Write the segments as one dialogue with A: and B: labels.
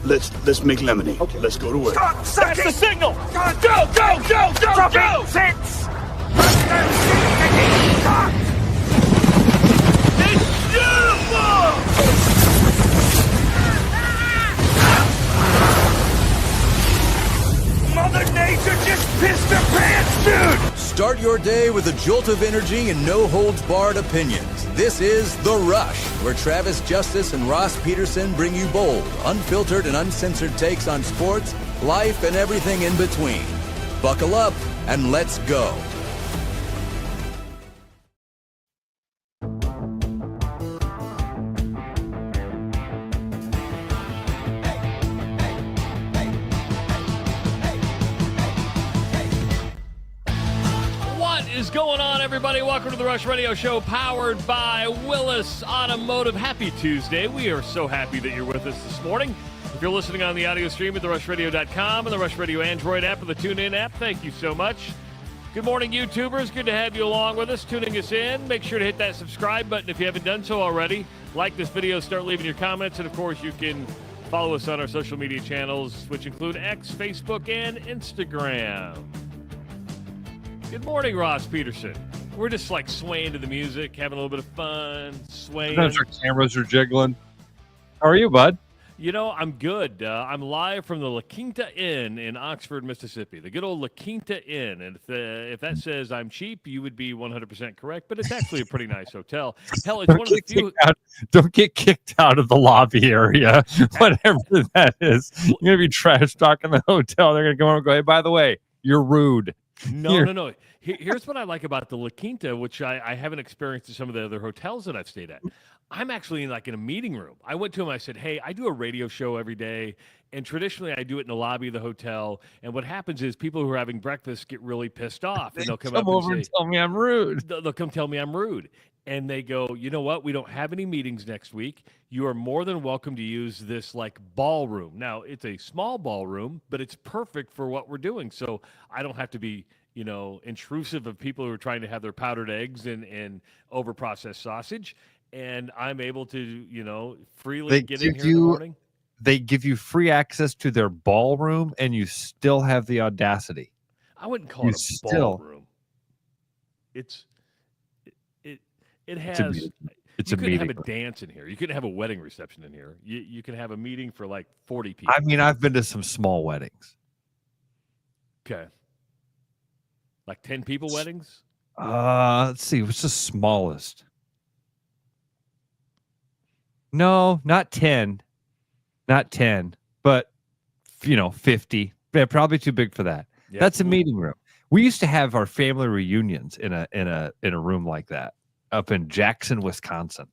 A: let's make lemonade. Okay. Let's go to work.
B: Stop! That's the signal! Go! Go! Six! It's beautiful! Mother Nature just pissed her pants, dude!
C: Start your day with a jolt of energy and no-holds-barred opinions. This is The Rush, where Travis Justice and Ross Peterson bring you bold, unfiltered, and uncensored takes on sports, life, and everything in between. Buckle up and let's go.
D: Going on, everybody? Welcome to the Rush Radio Show, powered by Willis Automotive. Happy Tuesday. We are so happy that you're with us this morning. If you're listening on the audio stream at therushradio.com and the Rush Radio Android app or the TuneIn app, thank you so much. Good morning, YouTubers. Good to have you along with us, tuning us in. Make sure to hit that subscribe button if you haven't done so already. Like this video, start leaving your comments, and of course, you can follow us on our social media channels, which include X, Facebook, and Instagram. Good morning, Ross Peterson. We're just like swaying to the music, having a little bit of fun, swaying.
E: Sometimes our cameras are jiggling. How are you, bud?
D: You know, I'm good. I'm live from the La Quinta Inn in Oxford, Mississippi. The good old La Quinta Inn. And if that says I'm cheap, you would be 100% correct. But it's actually a pretty nice hotel. Hell, it's one of the few.
E: Don't get kicked out of the lobby area, whatever that is. You're going to be trash talking the hotel. They're going to go on and go, hey, by the way, you're rude.
D: No. Here's what I like about the La Quinta, which I haven't experienced in some of the other hotels that I've stayed at. I'm actually in a meeting room. I went to him. I said, hey, I do a radio show every day, and traditionally I do it in the lobby of the hotel. And what happens is people who are having breakfast get really pissed off, and they'll come up
E: over
D: and say,
E: tell me I'm rude.
D: They'll come tell me I'm rude. And they go, you know what? We don't have any meetings next week. You are more than welcome to use this ballroom. Now, it's a small ballroom, but it's perfect for what we're doing. So I don't have to be, intrusive of people who are trying to have their powdered eggs and over-processed sausage. And I'm able to, freely get in here in the morning.
E: They give you free access to their ballroom, and you still have the audacity.
D: I wouldn't call it a ballroom. It has. You couldn't have a dance in here. You couldn't have a wedding reception in here. You can have a meeting for 40 people.
E: I mean, I've been to some small weddings.
D: Okay. 10 people weddings?
E: Let's see. What's the smallest? No, not 10. Not 10, but 50. Yeah, probably too big for that. Yeah, that's a meeting room. We used to have our family reunions in a room like that up in Jackson, Wisconsin.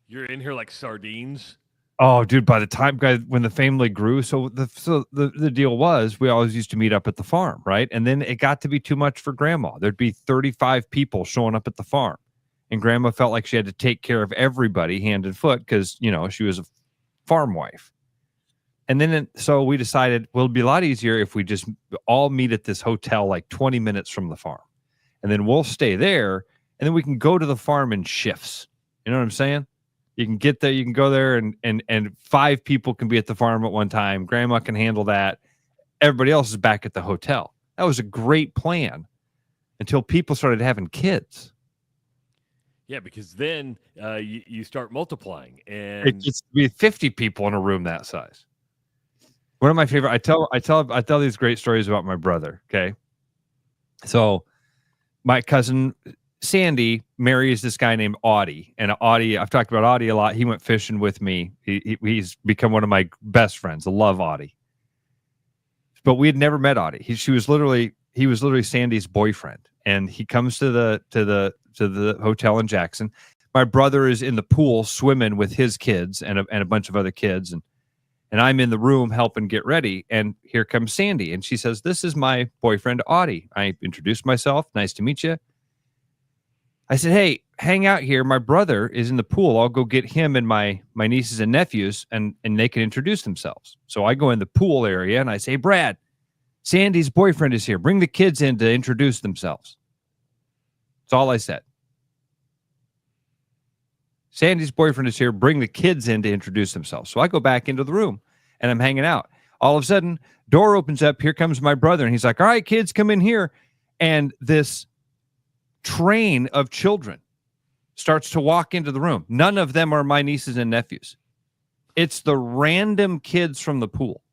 D: You're in here like sardines.
E: Oh, dude! By the time, guys, when the family grew, so the deal was we always used to meet up at the farm, right? And then it got to be too much for Grandma. There'd be 35 people showing up at the farm, and Grandma felt like she had to take care of everybody hand and foot because she was a farm wife. And then so we decided, well, it'd be a lot easier if we just all meet at this hotel 20 minutes from the farm, and then we'll stay there, and then we can go to the farm in shifts. You know what I'm saying? You can get there, you can go there, and 5 people can be at the farm at one time. Grandma can handle that. Everybody else is back at the hotel. That was a great plan until people started having kids.
D: Yeah, because then you start multiplying, and
E: it gets to be 50 people in a room that size. One of my favorite. I tell these great stories about my brother. Okay, so my cousin Sandy marries this guy named Audie, and Audie, I've talked about Audie a lot. He went fishing with me. He's become one of my best friends. I love Audie, but we had never met Audie. He was literally Sandy's boyfriend, and he comes to the hotel in Jackson. My brother is in the pool swimming with his kids and a bunch of other kids, and I'm in the room helping get ready. And here comes Sandy, and she says, "This is my boyfriend Audie." I introduced myself. "Nice to meet you." I said, "Hey, hang out here. My brother is in the pool. I'll go get him and my nieces and nephews, and they can introduce themselves." So I go in the pool area and I say, "Brad, Sandy's boyfriend is here. Bring the kids in to introduce themselves." That's all I said. Sandy's boyfriend is here. Bring the kids in to introduce themselves. So I go back into the room and I'm hanging out. All of a sudden, door opens up. Here comes my brother. And he's like, all right, kids, come in here. And this train of children starts to walk into the room. None of them are my nieces and nephews. It's the random kids from the pool.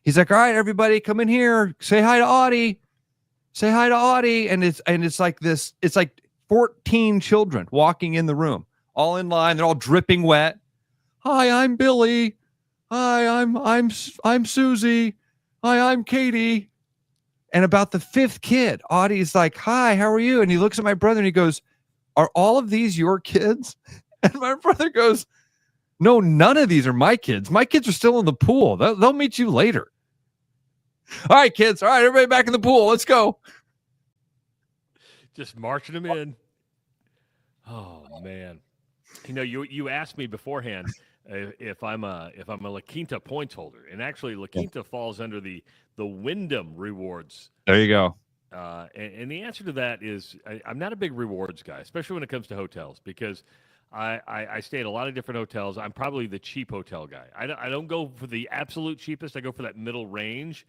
E: He's like, all right, everybody, come in here. Say hi to Audie. Say hi to Audie. And it's like this. It's like 14 children walking in the room, all in line. They're all dripping wet. Hi, I'm Billy. Hi, I'm Susie. Hi, I'm Katie. And about the fifth kid, Audie's like, hi, how are you? And he looks at my brother and he goes, are all of these your kids? And my brother goes, no, none of these are my kids. My kids are still in the pool. They'll meet you later. All right, kids. All right, everybody back in the pool. Let's go.
D: Just marching them in. Oh man, you asked me beforehand if I'm a La Quinta points holder, and actually La Quinta falls under the Wyndham rewards.
E: There you go.
D: And the answer to that is I'm not a big rewards guy, especially when it comes to hotels, because I stay at a lot of different hotels. I'm probably the cheap hotel guy. I don't go for the absolute cheapest. I go for that middle range.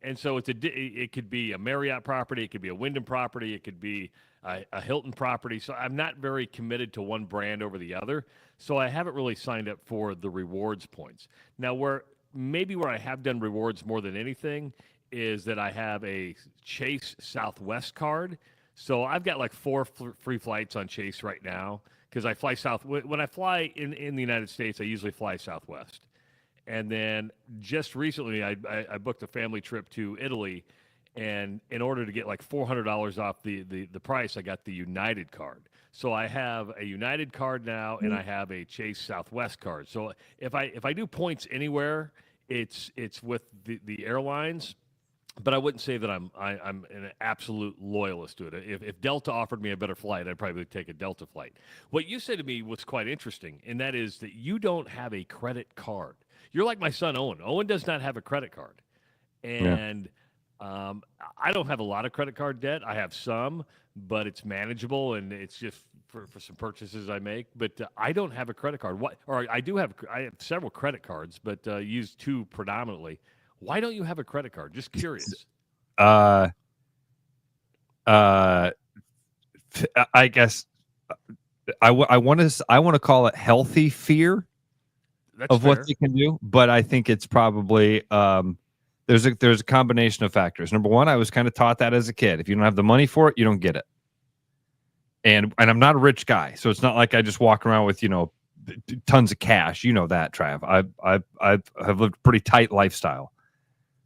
D: And so it could be a Marriott property, it could be a Wyndham property, it could be a Hilton property. So I'm not very committed to one brand over the other. So I haven't really signed up for the rewards points. Now, where I have done rewards more than anything is that I have a Chase Southwest card. So I've got like 4 free flights on Chase right now because I fly South. When I fly in the United States, I usually fly Southwest. And then just recently, I booked a family trip to Italy, and in order to get like $400 off the price, I got the United card. So I have a United card now, and I have a Chase Southwest card. So if I do points anywhere, it's with the airlines, but I wouldn't say that I'm an absolute loyalist to it. If Delta offered me a better flight, I'd probably take a Delta flight. What you said to me was quite interesting, and that is that you don't have a credit card. You're like my son, Owen. Owen does not have a credit card. And I don't have a lot of credit card debt. I have some, but it's manageable, and it's just for some purchases I make. But I don't have a credit card. I have several credit cards, but use 2 predominantly. Why don't you have a credit card? Just curious.
E: I guess I want to call it healthy fear.
D: That's
E: of
D: fair.
E: what they can do, but I think it's probably there's a combination of factors. Number one, I was kind of taught that as a kid. If you don't have the money for it, you don't get it. And I'm not a rich guy, so it's not like I just walk around with tons of cash. You know that, Trav. I've lived a pretty tight lifestyle.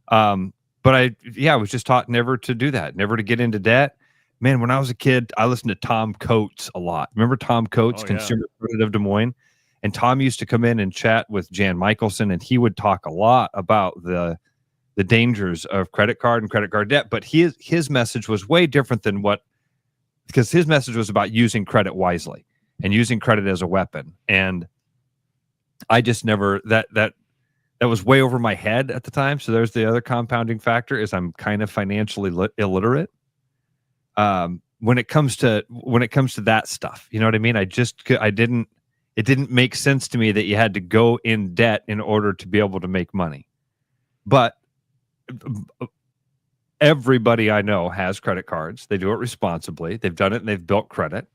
E: But I was just taught never to do that, never to get into debt. Man, when I was a kid, I listened to Tom Coates a lot. Remember Tom Coates, Consumer Credit of Des Moines? And Tom used to come in and chat with Jan Michelson, and he would talk a lot about the dangers of credit card and credit card debt. But his message was way different than because his message was about using credit wisely and using credit as a weapon. And I just never that was way over my head at the time. So there's the other compounding factor is I'm kind of financially illiterate. When it comes to that stuff, you know what I mean? It didn't make sense to me that you had to go in debt in order to be able to make money. But everybody I know has credit cards. They do it responsibly. They've done it and they've built credit.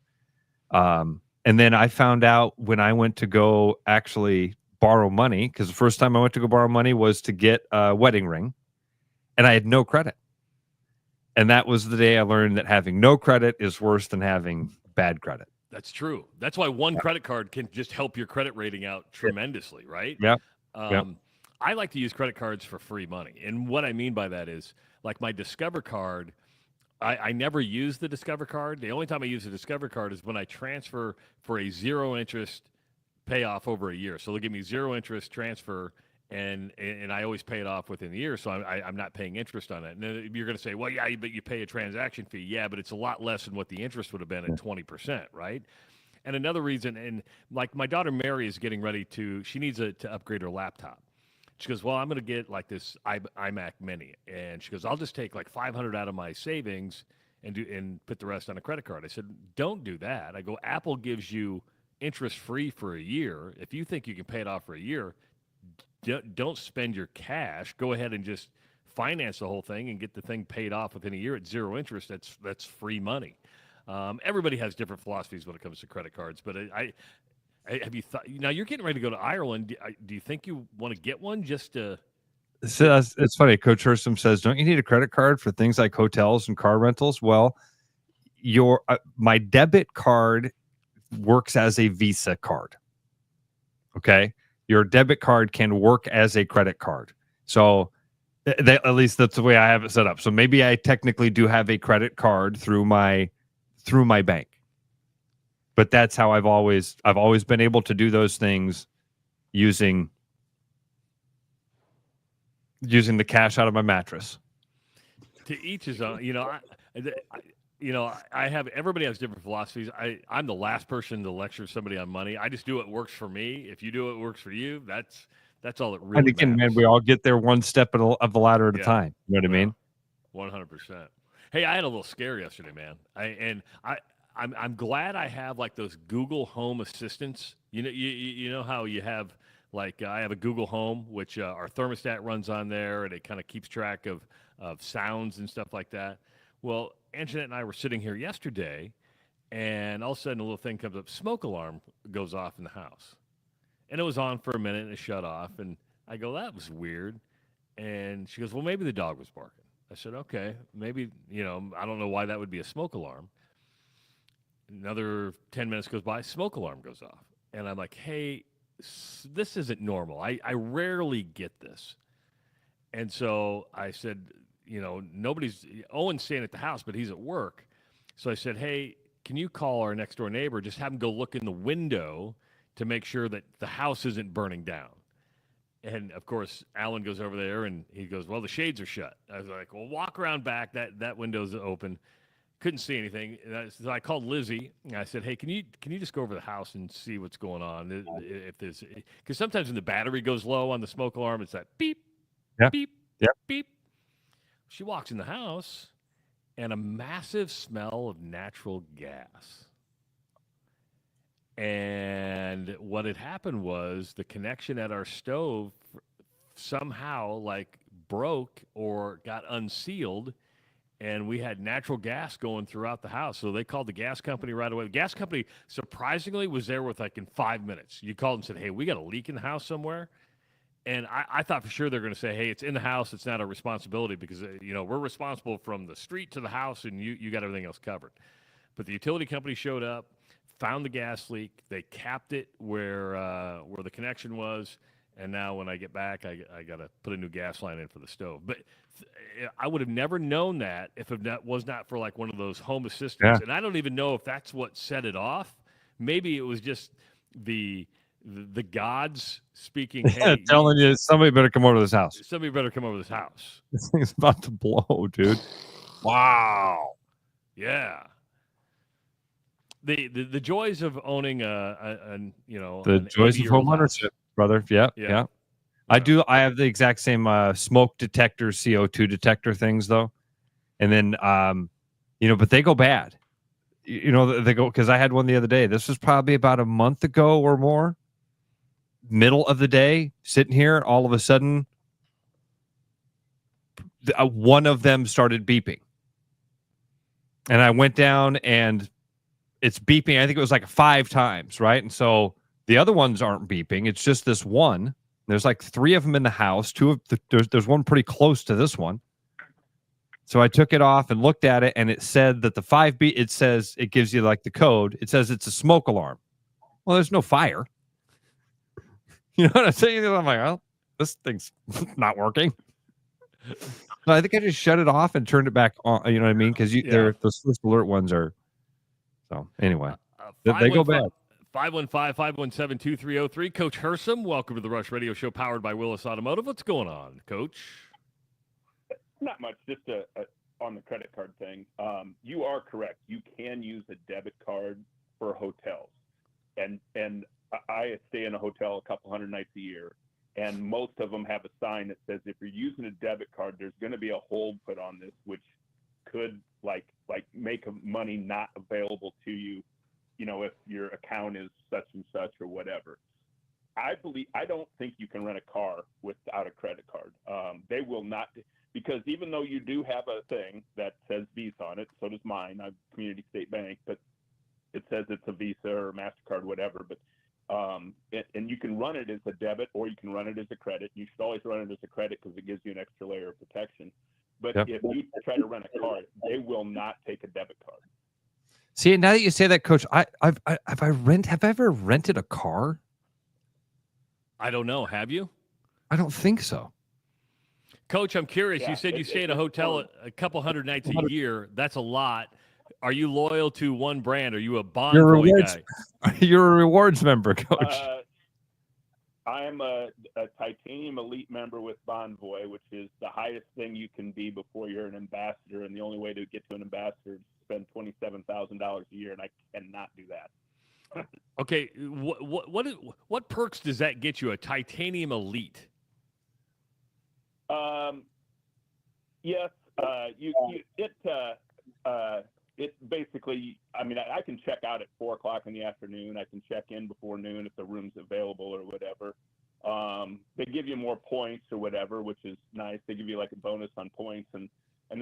E: And then I found out when I went to go actually borrow money, because the first time I went to go borrow money was to get a wedding ring, and I had no credit. And that was the day I learned that having no credit is worse than having bad credit.
D: That's true. That's why one credit card can just help your credit rating out tremendously, right?
E: Yeah.
D: I like to use credit cards for free money. And what I mean by that is, like my Discover card, I never use the Discover card. The only time I use the Discover card is when I transfer for a 0 interest payoff over a year. So they'll give me 0 interest transfer, and I always pay it off within the year, so I'm not paying interest on it. And you're going to say, well, yeah, but you pay a transaction fee. Yeah, but it's a lot less than what the interest would have been at 20%, right? And another reason, and like my daughter Mary is getting ready she needs to upgrade her laptop. She goes, well, I'm going to get like this iMac Mini. And she goes, I'll just take like $500 out of my savings and put the rest on a credit card. I said, don't do that. I go, Apple gives you interest free for a year. If you think you can pay it off for a year, don't spend your cash. Go ahead and just finance the whole thing and get the thing paid off within a year at zero interest. That's free money. Everybody has different philosophies when it comes to credit cards, but I have you thought? Now you're getting ready to go to Ireland. Do you think you want to get one just to?
E: So it's funny. Coach Hersom says, "Don't you need a credit card for things like hotels and car rentals?" Well, my debit card works as a Visa card. Okay, your debit card can work as a credit card. So, at least that's the way I have it set up. So maybe I technically do have a credit card through my bank, but that's how I've always been able to do those things using the cash out of my mattress.
D: To each his own. I have, everybody has different philosophies. I'm the last person to lecture somebody on money. I just do what works for me. If you do what works for you, that's all that really
E: and again,
D: matters.
E: man, we all get there one step of the ladder at a time. You know what I mean?
D: 100%. Hey, I had a little scare yesterday, man. I'm glad I have like those Google Home assistants. You know how you have like I have a Google Home, which our thermostat runs on there, and it kind of keeps track of sounds and stuff like that. Well, Anjanette and I were sitting here yesterday, and all of a sudden a little thing comes up. Smoke alarm goes off in the house. And it was on for a minute, and it shut off. And I go, that was weird. And she goes, well, maybe the dog was barking. I said, okay, maybe, I don't know why that would be a smoke alarm. Another 10 minutes goes by, smoke alarm goes off. And I'm like, hey, this isn't normal. I rarely get this. And so I said, Owen's staying at the house, but he's at work. So I said, hey, can you call our next door neighbor, just have him go look in the window to make sure that the house isn't burning down. And, of course, Alan goes over there, and he goes, well, the shades are shut. I was like, well, walk around back. That window's open. Couldn't see anything. So I called Lizzie, and I said, hey, can you just go over the house and see what's going on? If there's, because sometimes when the battery goes low on the smoke alarm, it's that beep, beep, beep. She walks in the house, and a massive smell of natural gas. And what had happened was the connection at our stove somehow like broke or got unsealed, and we had natural gas going throughout the house. So they called the gas company right away. The gas company surprisingly was there with like in 5 minutes. You called and said, hey, we got a leak in the house somewhere. And I thought for sure they're going to say, hey, it's in the house. It's not our responsibility because, we're responsible from the street to the house, and you got everything else covered. But the utility company showed up, found the gas leak. They capped it where the connection was, and now when I get back, I got to put a new gas line in for the stove. But I would have never known that if it was not for like one of those home assistants. Yeah. And I don't even know if that's what set it off. Maybe it was just the gods speaking. Hey,
E: telling you somebody better come over to this house.
D: Somebody better come over to this house.
E: This thing's about to blow, dude. Wow.
D: Yeah. The joys of owning
E: the joys of home ownership, brother. Yeah. I have the exact same smoke detector, CO2 detector things though, and then but they go bad. They go, because I had one the other day. This was probably about a month ago or more. Middle of the day, sitting here, all of a sudden, one of them started beeping, and I went down and it's beeping. I think it was like 5 times, right? And so the other ones aren't beeping. It's just this one. There's like 3 of them in the house. There's one pretty close to this one. So I took it off and looked at it, and it said that the 5 beep. It says it gives you like the code. It says it's a smoke alarm. Well, there's no fire. You know what I'm saying? I'm like, well, this thing's not working. So I think I just shut it off and turned it back on. You know what I mean? Because those first alert ones are. So anyway, they go bad.
D: 515-517-2303. Coach Hersom, welcome to the Rush Radio Show powered by Willis Automotive. What's going on, Coach?
F: Not much, just on the credit card thing. You are correct. You can use a debit card for hotels. And I stay in a hotel a couple hundred nights a year, and most of them have a sign that says if you're using a debit card, there's going to be a hold put on this, which could like make money not available to you, if your account is such and such or whatever. I don't think you can rent a car without a credit card. They will not, because even though you do have a thing that says Visa on it, so does mine. I'm Community State Bank, but it says it's a Visa or MasterCard, whatever. But and you can run it as a debit or you can run it as a credit. You should always run it as a credit because it gives you an extra layer of protection. But if you try to rent a car, they will not take a debit card.
E: See, now that you say that, Coach, have I ever rented a car?
D: I don't know. Have you?
E: I don't think so.
D: Coach, I'm curious.
F: Yeah,
D: you said you stay in a hotel a couple hundred nights a year. That's a lot. Are you loyal to one brand? Are you a Bonvoy guy?
E: You're a rewards member, Coach.
F: I am a Titanium Elite member with Bonvoy, which is the highest thing you can be before you're an ambassador. And the only way to get to an ambassador is to spend $27,000 a year, and I cannot do that.
D: Okay, what perks does that get you? A Titanium Elite?
F: Yes, it basically, I can check out at 4:00 in the afternoon. I can check in before noon if the room's available or whatever. They give you more points or whatever, which is nice. They give you like a bonus on points, and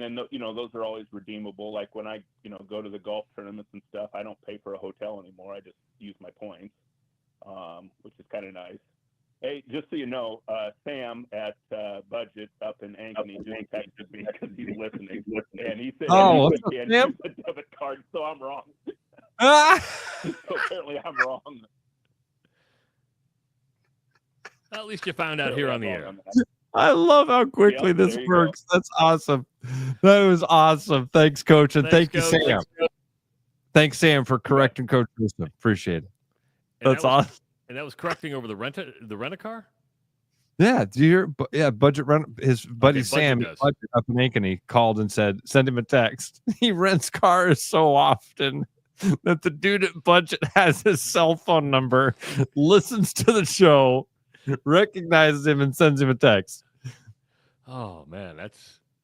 F: then those are always redeemable. Like when I go to the golf tournaments and stuff, I don't pay for a hotel anymore. I just use my points, which is kind of nice. Hey, just so you know, Sam at Budget up in Ankeny just texted me because he's listening, and he said he can't use a debit card, so I'm wrong. So apparently I'm wrong.
D: Well, at least you found out here on the air.
E: I love how quickly this works. That's awesome. That was awesome. Thanks, Coach, and thank you, Sam. Thanks, Sam, for correcting Coach Wisdom. Appreciate it. That's awesome.
D: And that was correcting over the rent-a-car?
E: Yeah, do you hear? Budget rent. His buddy Sam Budget up in Ankeny called and said, send him a text. He rents cars so often that the dude at Budget has his cell phone number, listens to the show, recognizes him, and sends him a text.
D: Oh man, that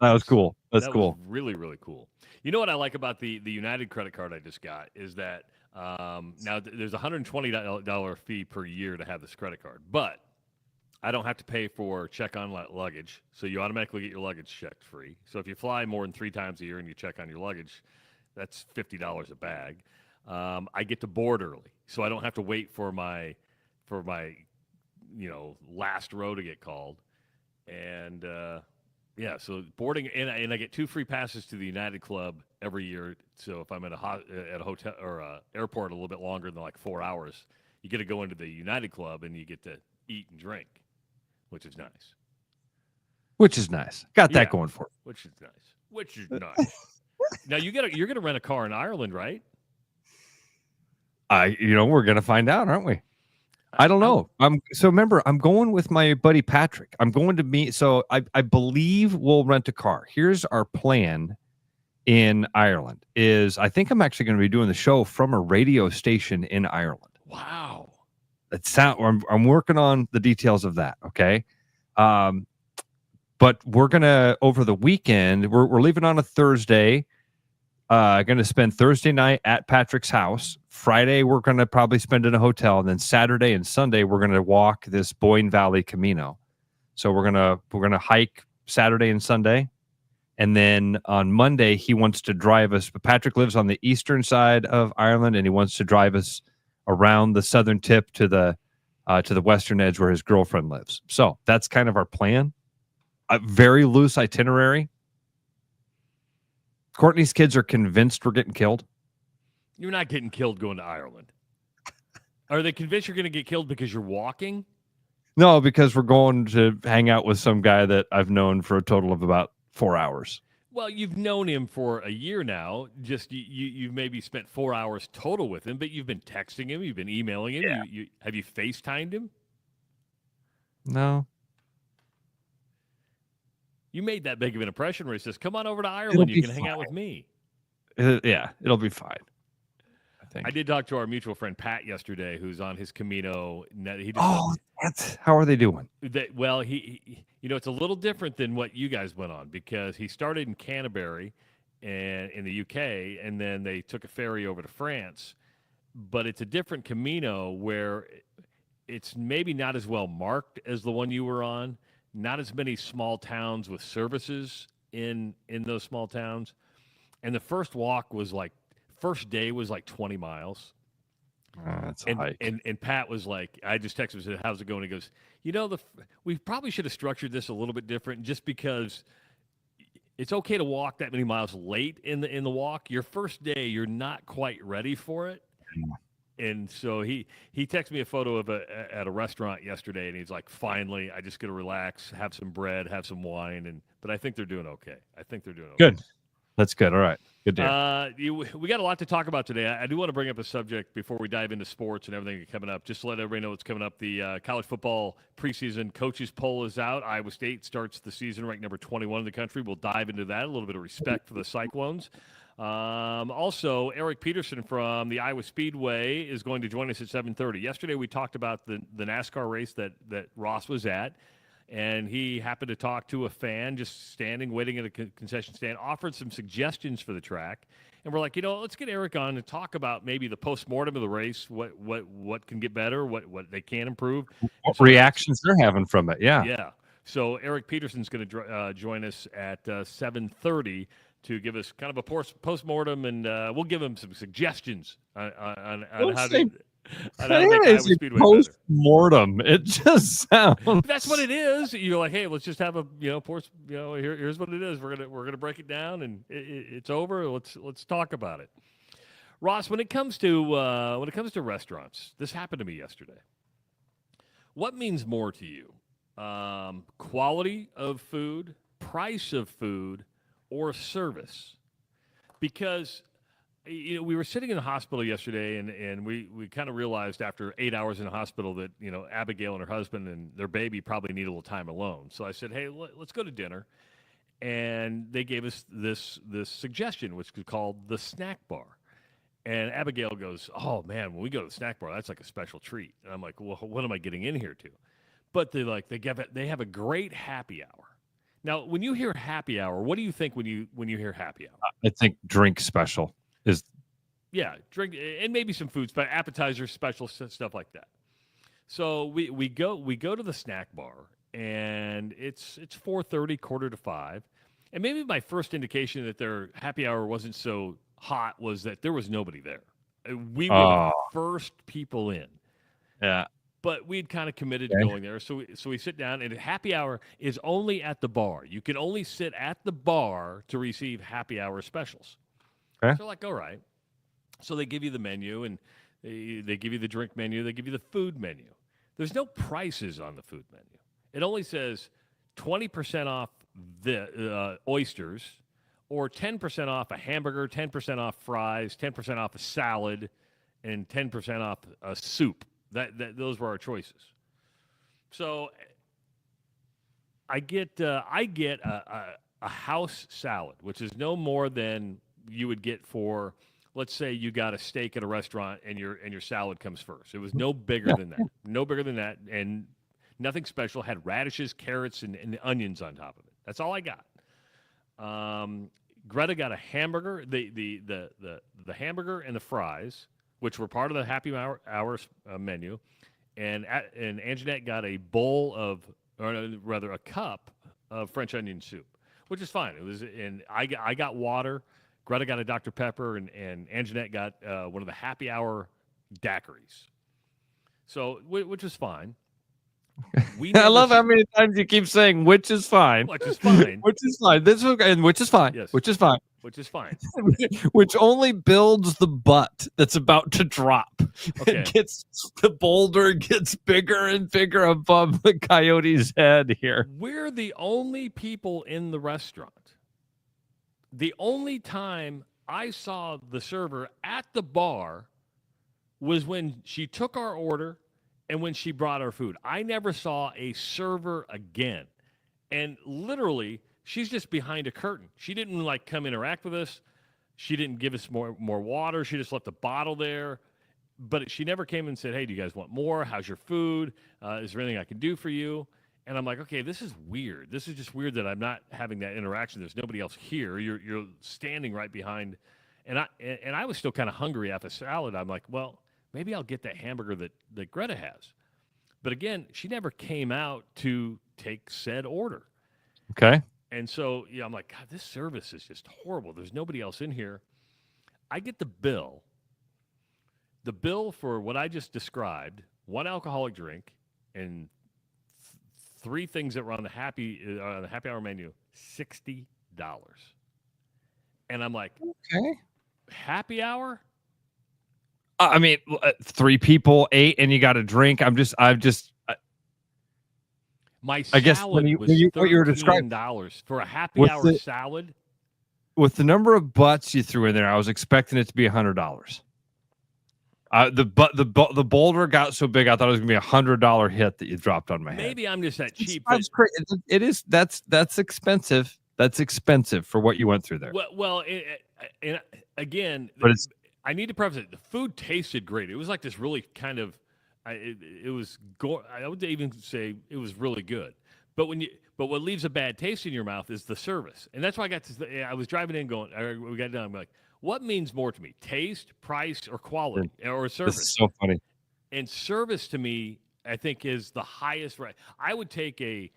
E: was cool. That's cool.
D: Was really, really cool. You know what I like about the United credit card I just got is that now there's a $120 fee per year to have this credit card, but I don't have to pay for check on luggage, so you automatically get your luggage checked free. So if you fly more than 3 times a year and you check on your luggage, that's $50 a bag. I get to board early, so I don't have to wait for my last row to get called, and so boarding, and I get 2 free passes to the United Club every year. So if I'm at a hotel or a airport a little bit longer than like 4 hours, you get to go into the United Club and you get to eat and drink, which is nice. Got that going for it. Which is nice. Now you're gonna rent a car in Ireland, right?
E: We're gonna find out, aren't we? I don't know. Remember, I'm going with my buddy Patrick. I'm going to meet. So I believe we'll rent a car. Here's our plan in Ireland. I think I'm actually going to be doing the show from a radio station in Ireland.
D: Wow.
E: I'm working on the details of that. Okay. But we're gonna over the weekend. We're leaving on a Thursday. Going to spend Thursday night at Patrick's house. Friday, we're going to probably spend in a hotel. And then Saturday and Sunday, we're going to walk this Boyne Valley Camino. So we're going to hike Saturday and Sunday. And then on Monday, he wants to drive us. But Patrick lives on the eastern side of Ireland, and he wants to drive us around the southern tip to the western edge where his girlfriend lives. So that's kind of our plan. A very loose itinerary. Courtney's kids are convinced we're getting killed.
D: You're not getting killed going to Ireland. Are they convinced you're going to get killed because you're walking?
E: No, because we're going to hang out with some guy that I've known for a total of about 4 hours.
D: Well, you've known him for a year now. Just you've maybe spent 4 hours total with him, but you've been texting him, you've been emailing him. Yeah. Have you FaceTimed him?
E: No.
D: You made that big of an impression where he says, come on over to Ireland. You can hang out with me.
E: It'll be fine. I think.
D: I did talk to our mutual friend Pat yesterday, who's on his Camino.
E: How are they doing?
D: He it's a little different than what you guys went on because he started in Canterbury and in the UK, and then they took a ferry over to France. But it's a different Camino where it's maybe not as well marked as the one you were on. Not as many small towns with services in those small towns. And the first day was like 20 miles.
E: That's a hike.
D: And Pat was like, I just texted him and said, how's it going? He goes, we probably should have structured this a little bit different, just because it's okay to walk that many miles late in the walk. Your first day, you're not quite ready for it. And so he texted me a photo at a restaurant yesterday, and he's like, finally, I just get to relax, have some bread, have some wine. But I think they're doing okay.
E: Good. That's good. All right. Good deal.
D: We got a lot to talk about today. I do want to bring up a subject before we dive into sports and everything coming up. Just to let everybody know what's coming up. The college football preseason coaches poll is out. Iowa State starts the season ranked number 21 in the country. We'll dive into that. A little bit of respect for the Cyclones. Also, Eric Peterson from the Iowa Speedway is going to join us at 7:30. Yesterday, we talked about the NASCAR race that Ross was at. And he happened to talk to a fan just standing, waiting at a concession stand, offered some suggestions for the track. And we're like, let's get Eric on and talk about maybe the postmortem of the race, what can get better, what they can improve.
E: What reactions they're having from it, yeah.
D: Yeah. So Eric Peterson's going to join us at 7:30 to give us kind of a postmortem, and we'll give him some suggestions on how to...
E: Post-mortem. It just sounds.
D: That's what it is. You're like, hey, let's just have a here's what it is. We're gonna break it down, and it's over. Let's talk about it. Ross, when it comes to restaurants, this happened to me yesterday. What means more to you? Quality of food, price of food, or service? Because we were sitting in the hospital yesterday, and we kind of realized after 8 hours in the hospital that, Abigail and her husband and their baby probably need a little time alone. So I said, hey, let's go to dinner. And they gave us this suggestion, which is called the snack bar. And Abigail goes, oh, man, when we go to the snack bar, that's like a special treat. And I'm like, well, what am I getting in here to? But they have a great happy hour. Now, when you hear happy hour, what do you think when you hear happy hour?
E: I think drink special.
D: Drink and maybe some foods, but appetizers, special stuff like that. So we go to the snack bar, and it's 4:30, 4:45, and maybe my first indication that their happy hour wasn't so hot was that there was nobody there. We were the first people in.
E: Yeah.
D: But we'd kind of committed to going there. So we sit down, and happy hour is only at the bar. You can only sit at the bar to receive happy hour specials.
E: Okay.
D: So like, all right. So they give you the menu, and they give you the drink menu. They give you the food menu. There's no prices on the food menu. It only says 20% off the oysters, or 10% off a hamburger, 10% off fries, 10% off a salad, and 10% off a soup. Those were our choices. So I get a house salad, which is no more than you would get for, let's say you got a steak at a restaurant and your salad comes first. It was no bigger than that, and nothing special. Had radishes, carrots, and onions on top of it. That's all I got. Greta got a hamburger, the hamburger and the fries, which were part of the happy hour menu, and Anjanette got a cup of French onion soup, which is fine. It was, and I got water. Greta got a Dr. Pepper, and Anjanette got one of the happy hour daiquiris. So, which is fine.
E: I love how many times you keep saying "which is fine,"
D: which is fine,
E: which is fine. This is okay, and which is fine,
D: yes.
E: Which is fine,
D: which is fine,
E: which only builds the butt that's about to drop.
D: Okay.
E: The boulder gets bigger and bigger above the coyote's head here.
D: We're the only people in the restaurant. The only time I saw the server at the bar was when she took our order and when she brought our food. I never saw a server again. And literally, she's just behind a curtain. She didn't come interact with us. She didn't give us more water. She just left the bottle there. But she never came and said, hey, do you guys want more? How's your food? Is there anything I can do for you? And I'm like, okay, this is weird. This is just weird that I'm not having that interaction. There's nobody else here. You're standing right behind, and I was still kind of hungry after salad. I'm like, well, maybe I'll get that hamburger that Greta has. But again, she never came out to take said order.
E: Okay.
D: And so, I'm like, God, this service is just horrible. There's nobody else in here. I get the bill. The bill for what I just described, one alcoholic drink and three things that were on the happy hour menu, $60. And I'm like,
E: okay,
D: happy hour?
E: I mean, 3 people, 8, and you got a drink.
D: My
E: I guess
D: salad was
E: what you were describing
D: $13 for a happy hour salad.
E: With the number of butts you threw in there, I was expecting it to be $100. The boulder got so big, I thought it was gonna be $100 hit that you dropped on my head.
D: Maybe I'm just that cheap.
E: That's great. It is. That's expensive. That's expensive for what you went through there.
D: Well, again,
E: but it's.
D: I need to preface it. The food tasted great. It was like this really kind of. It was. I would even say it was really good. But what leaves a bad taste in your mouth is the service, and that's why I was driving in going. We got done. I'm like, what means more to me, taste, price, or quality, or service?
E: This is so funny.
D: And service to me, I think, is the highest. Right, I would take a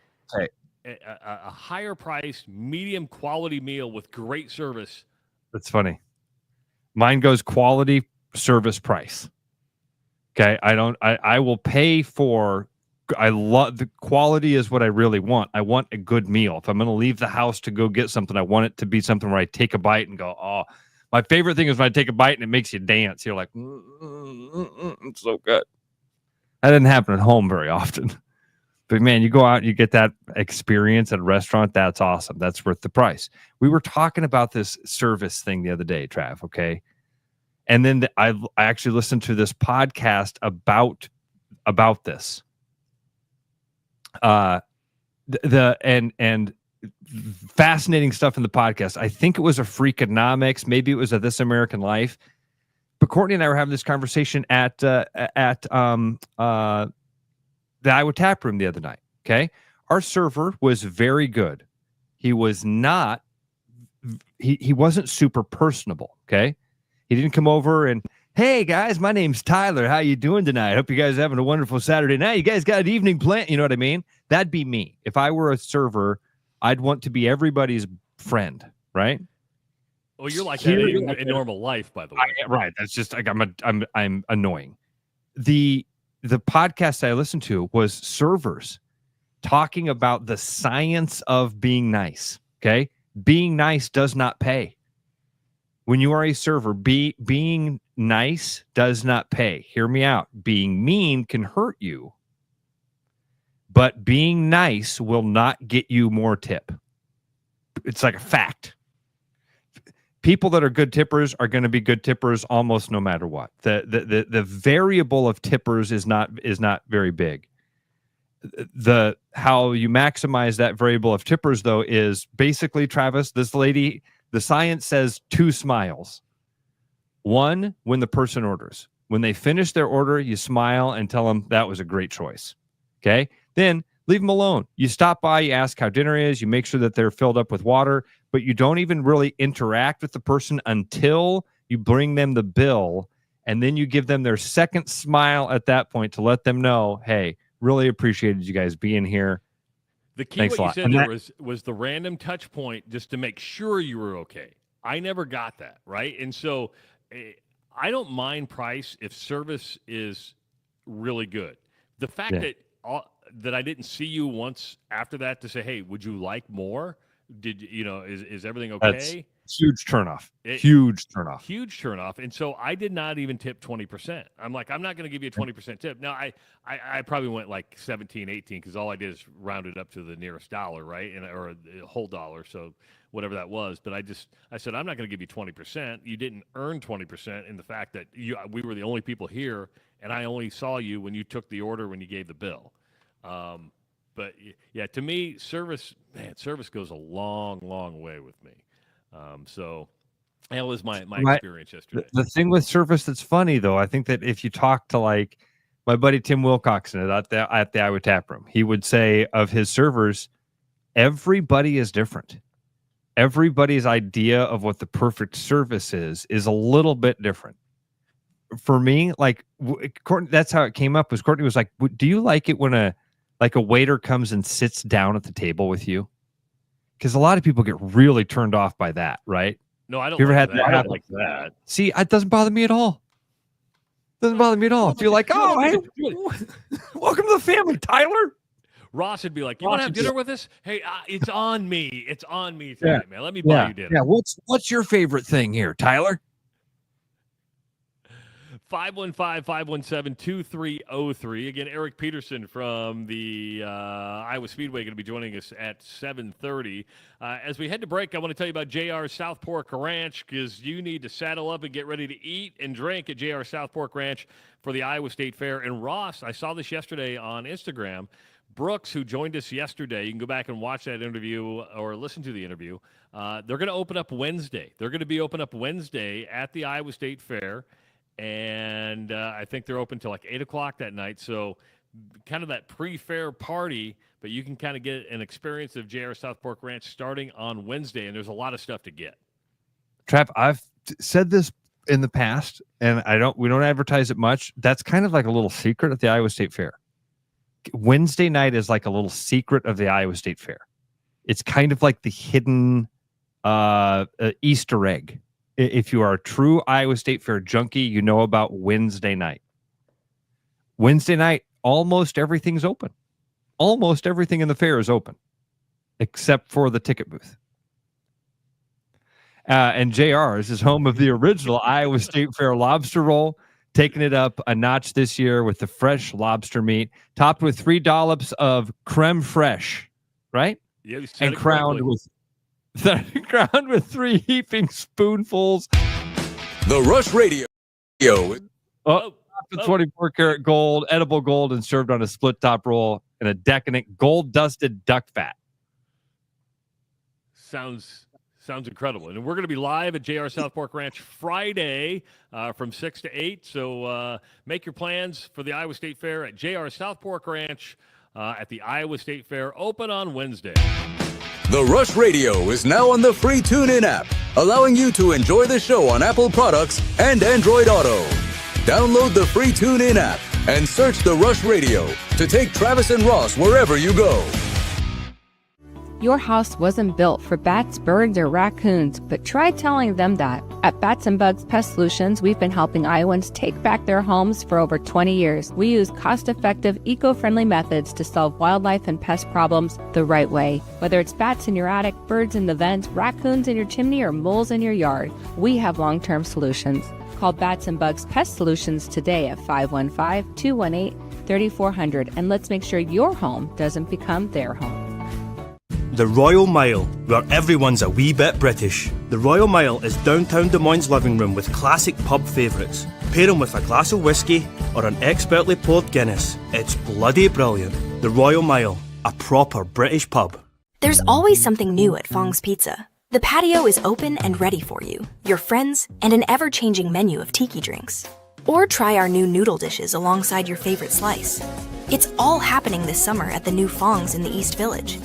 D: higher priced, medium quality meal with great service.
E: That's funny. Mine goes quality, service, price. Okay, I will pay for. I love the quality is what I really want. I want a good meal. If I'm going to leave the house to go get something, I want it to be something where I take a bite and go, oh. My favorite thing is when I take a bite and it makes you dance. You're like, it's so good. That doesn't happen at home very often. But man, you go out and you get that experience at a restaurant. That's awesome. That's worth the price. We were talking about this service thing the other day, Trav. Okay. And then I actually listened to this podcast about this. And fascinating stuff in the podcast. I think it was a Freakonomics. Maybe it was a This American Life. But Courtney and I were having this conversation at the Iowa Tap Room the other night. Okay, our server was very good. He was not. He wasn't super personable. Okay, he didn't come over and, hey guys, my name's Tyler. How you doing tonight? Hope you guys are having a wonderful Saturday night. You guys got an evening plan? You know what I mean? That'd be me if I were a server. I'd want to be everybody's friend, right?
D: Well, you're like that in normal life, by the way.
E: Right. That's just like I'm annoying. The podcast I listened to was servers talking about the science of being nice. Okay, being nice does not pay. When you are a server, being nice does not pay. Hear me out. Being mean can hurt you. But being nice will not get you more tip. It's like a fact. People that are good tippers are going to be good tippers almost no matter what. The variable of tippers is not very big. How you maximize that variable of tippers though is basically, Travis, this lady, the science says 2 smiles. One, when the person orders. When they finish their order, you smile and tell them that was a great choice. Okay? Then leave them alone. You stop by, you ask how dinner is, you make sure that they're filled up with water, but you don't even really interact with the person until you bring them the bill, and then you give them their second smile at that point to let them know, hey, really appreciated you guys being here.
D: The key what you said there was the random touch point just to make sure you were okay. I never got that, right? And so I don't mind price if service is really good. The fact that I didn't see you once after that to say, hey, would you like more? Is everything okay?
E: That's huge turnoff. Huge turnoff.
D: Huge turnoff. And so I did not even tip 20%. I'm like, I'm not going to give you a 20% tip. Now, I probably went like 17, 18 because all I did is round it up to the nearest dollar, right? Or a whole dollar, so whatever that was. But I said, I'm not going to give you 20%. You didn't earn 20% in the fact that we were the only people here, and I only saw you when you took the order when you gave the bill. But yeah, to me, service goes a long, long way with me. So that was my experience yesterday.
E: The thing with service that's funny though, I think that if you talk to like my buddy Tim Wilcoxon at the Iowa Tap Room, he would say of his servers, everybody is different. Everybody's idea of what the perfect service is a little bit different. For me, like Courtney, that's how it came up. Was Courtney was like, "Do you like it when a waiter comes and sits down at the table with you?" Because a lot of people get really turned off by that, right?
D: No, I don't.
E: You ever had
D: that.
E: that?
D: I don't like that.
E: See, it doesn't bother me at all. Doesn't bother me at all. I feel like, oh, hey, welcome to the family, Tyler.
D: Ross would be like, "You want to have dinner with us? Hey, it's on me. It's on me tonight, man. Let me buy you dinner."
E: Yeah. What's your favorite thing here, Tyler?
D: 515-517-2303. Again, Eric Peterson from the Iowa Speedway going to be joining us at 7:30. As we head to break, I want to tell you about JR South Fork Ranch, because you need to saddle up and get ready to eat and drink at JR South Fork Ranch for the Iowa State Fair. And Ross, I saw this yesterday on Instagram. Brooks, who joined us yesterday, you can go back and watch that interview or listen to the interview. They're going to open up Wednesday. They're going to be open up Wednesday at the Iowa State Fair. And I think they're open till like 8 o'clock that night. So kind of that pre-fair party, but you can kind of get an experience of JR South Fork Ranch starting on Wednesday. And there's a lot of stuff to get.
E: Trap, I've said this in the past, and we don't advertise it much. That's kind of like a little secret at the Iowa State Fair. Wednesday night is like a little secret of the Iowa State Fair. It's kind of like the hidden Easter egg. If you are a true Iowa State Fair junkie, you know about Wednesday night. Wednesday night, almost everything's open. Almost everything in the fair is open, except for the ticket booth. And JR's is home of the original Iowa State Fair lobster roll, taking it up a notch this year with the fresh lobster meat, topped with 3 dollops of creme fraiche, right?
D: Yeah, you said
E: and
D: it
E: crowned
D: correctly.
E: crowned with 3 heaping spoonfuls.
C: The Rush Radio.
E: With 24 karat gold, edible gold, and served on a split top roll in a decadent gold dusted duck fat.
D: Sounds incredible. And we're going to be live at JR South Fork Ranch Friday from 6 to 8. So make your plans for the Iowa State Fair at JR South Fork Ranch at the Iowa State Fair, open on Wednesday.
C: The Rush Radio is now on the free TuneIn app, allowing you to enjoy the show on Apple products and Android Auto. Download the free TuneIn app and search The Rush Radio to take Travis and Ross wherever you go.
G: Your house wasn't built for bats, birds, or raccoons, but try telling them that. At Bats and Bugs Pest Solutions, we've been helping Iowans take back their homes for over 20 years. We use cost-effective, eco-friendly methods to solve wildlife and pest problems the right way. Whether it's bats in your attic, birds in the vents, raccoons in your chimney, or moles in your yard, we have long-term solutions. Call Bats and Bugs Pest Solutions today at 515-218-3400, and let's make sure your home doesn't become their home.
H: The Royal Mile, where everyone's a wee bit British. The Royal Mile is downtown Des Moines' living room with classic pub favourites. Pair them with a glass of whiskey or an expertly poured Guinness. It's bloody brilliant. The Royal Mile, a proper British pub.
I: There's always something new at Fong's Pizza. The patio is open and ready for you, your friends, and an ever-changing menu of tiki drinks. Or try our new noodle dishes alongside your favorite slice. It's all happening this summer at the new Fong's in the East Village.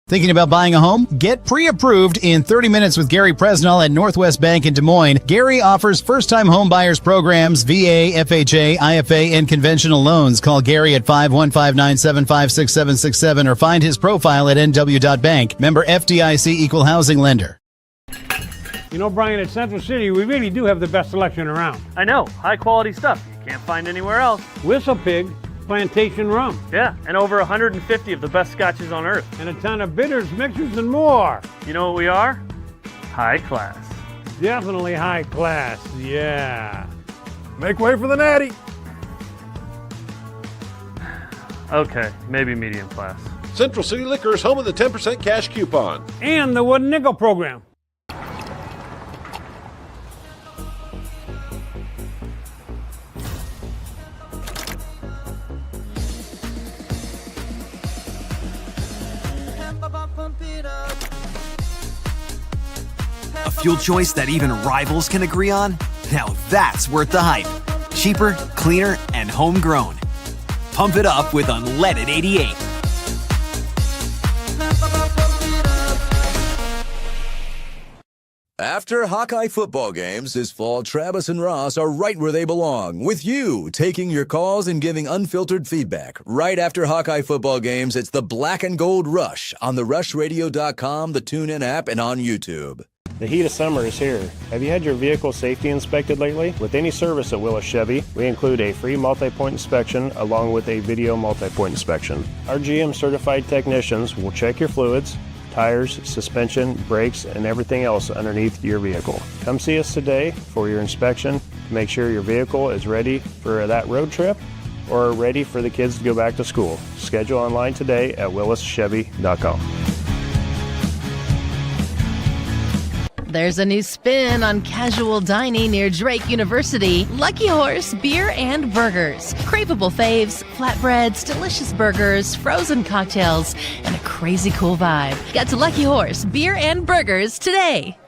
J: Thinking about buying a home? Get pre-approved in 30 minutes with Gary Presnell at Northwest Bank in Des Moines. Gary offers first-time home buyers programs, VA, FHA, IFA, and conventional loans. Call Gary at 515-975-6767 or find his profile at nw.bank. Member FDIC Equal Housing Lender.
K: You know, Brian, at Central City, we really do have the best selection around.
L: I know. High-quality stuff you can't find anywhere else.
K: Whistle Pig Plantation Rum.
L: Yeah, and over 150 of the best scotches on earth.
K: And a ton of bitters, mixers, and more.
L: You know what we are? High class.
K: Definitely high class, yeah.
B: Make way for the natty.
L: Okay, maybe medium class.
B: Central City Liquor is home of the 10% cash coupon.
K: And the Wooden Nickel program.
M: A fuel choice that even rivals can agree on? Now that's worth the hype. cheaper, cleaner, and homegrown. Pump it up with unleaded 88.
C: After Hawkeye football games this fall, Travis and Ross are right where they belong, with you taking your calls and giving unfiltered feedback. Right after Hawkeye football games, it's the Black and Gold Rush on therushladio.com, the TuneIn app, and on YouTube.
N: The heat of summer is here. Have you had your vehicle safety inspected lately? With any service at Willis Chevy, we include a free multi-point inspection along with a video multi-point inspection. Our GM certified technicians will check your fluids, tires, suspension, brakes, and everything else underneath your vehicle. Come see us today for your inspection to make sure your vehicle is ready for that road trip or ready for the kids to go back to school. Schedule online today at willischevy.com.
O: There's a new spin on casual dining near Drake University. Lucky Horse Beer and Burgers. Craveable faves, flatbreads, delicious burgers, frozen cocktails, and a crazy cool vibe. Get to Lucky Horse Beer and Burgers today.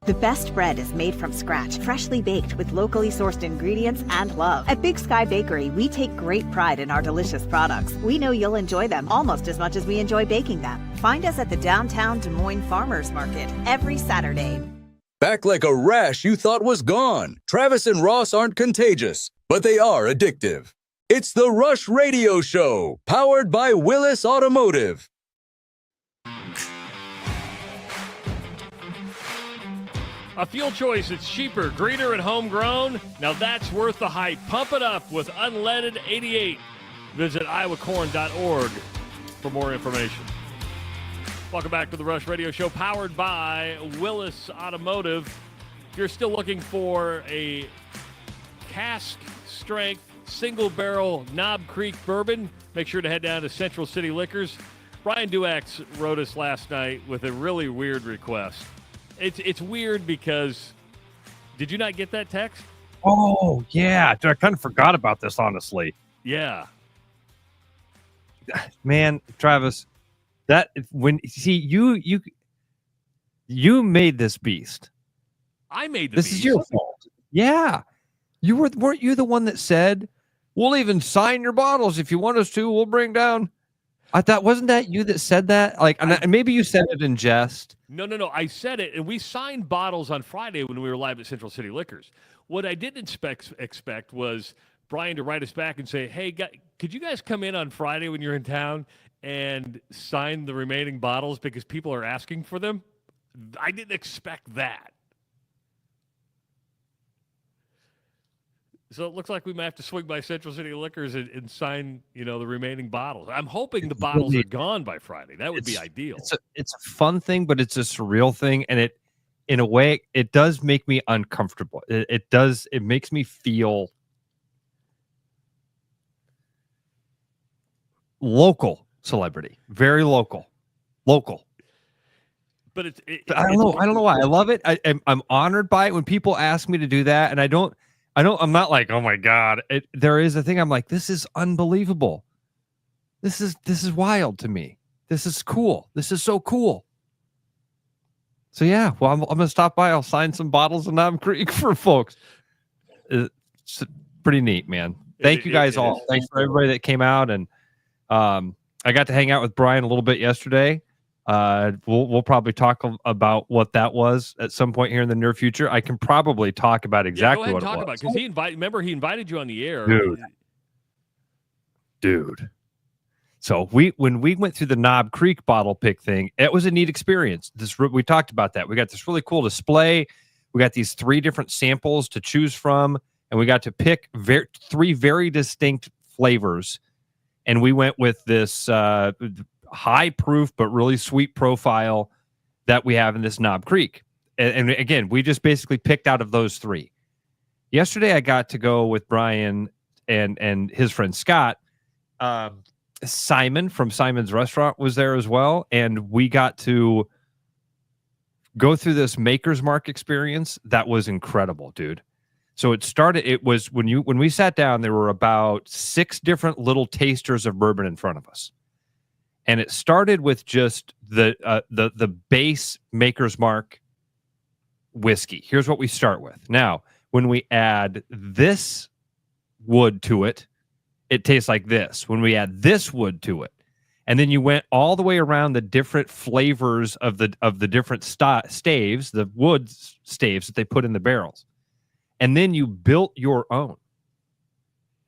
P: The best bread is made from scratch, freshly baked with locally sourced ingredients and love. At Big Sky Bakery, we take great pride in our delicious products. We know you'll enjoy them almost as much as we enjoy baking them. Find us at the downtown Des Moines Farmers Market every Saturday.
C: Back like a rash you thought was gone. Travis and Ross aren't contagious, but they are addictive. It's the Rush Radio Show, powered by Willis Automotive.
D: A fuel choice that's cheaper, greener, and homegrown. Now that's worth the hype. Pump it up with unleaded 88. Visit iowacorn.org for more information. Welcome back to the Rush Radio Show, powered by Willis Automotive. If you're still looking for a cask strength, single barrel Knob Creek bourbon, make sure to head down to Central City Liquors. Brian Duax wrote us last night with a really weird request. It's weird because, did you not get that text?
E: Oh, yeah. Dude, I kind of forgot about this, honestly.
D: Yeah.
E: Man, Travis, you made this beast.
D: I made
E: this
D: beast.
E: Is your fault. Yeah. Weren't you the one that said, we'll even sign your bottles if you want us to, we'll bring down. I thought, wasn't that you that said that? And maybe you said it in jest.
D: No. I said it, and we signed bottles on Friday when we were live at Central City Liquors. What I didn't expect was Brian to write us back and say, hey, could you guys come in on Friday when you're in town and sign the remaining bottles because people are asking for them? I didn't expect that. So it looks like we might have to swing by Central City Liquors and sign, the remaining bottles. I'm hoping the bottles are gone by Friday. That would be ideal.
E: It's a fun thing, but it's a surreal thing, and it, in a way, it does make me uncomfortable. It makes me feel local celebrity, very local.
D: But
E: I don't know why. I love it. I'm honored by it when people ask me to do that, and I'm not like, oh my God. There is a thing I'm like, this is unbelievable. This is wild to me. This is cool. This is so cool. So yeah, well, I'm gonna stop by. I'll sign some bottles of Knob Creek for folks. It's pretty neat, man. Thank you guys all. Thanks for everybody that came out, and I got to hang out with Brian a little bit yesterday. We'll probably talk about what that was at some point here in the near future. I can probably talk about exactly what it was.
D: Go ahead and talk about it, because he invited you on the air.
E: Dude. So when we went through the Knob Creek bottle pick thing, it was a neat experience. We talked about that. We got this really cool display. We got these 3 different samples to choose from, and we got to pick 3 very distinct flavors. And we went with this high proof but really sweet profile that we have in this Knob Creek. And again, we just basically picked out of those 3. Yesterday, I got to go with Brian and his friend Scott. Simon from Simon's Restaurant was there as well, and we got to go through this Maker's Mark experience that was incredible, dude. So it was when we sat down, there were about 6 different little tasters of bourbon in front of us. And it started with just the base Maker's Mark whiskey. Here's what we start with. Now, when we add this wood to it, it tastes like this. When we add this wood to it, and then you went all the way around the different flavors of the different staves, the wood staves that they put in the barrels. And then you built your own.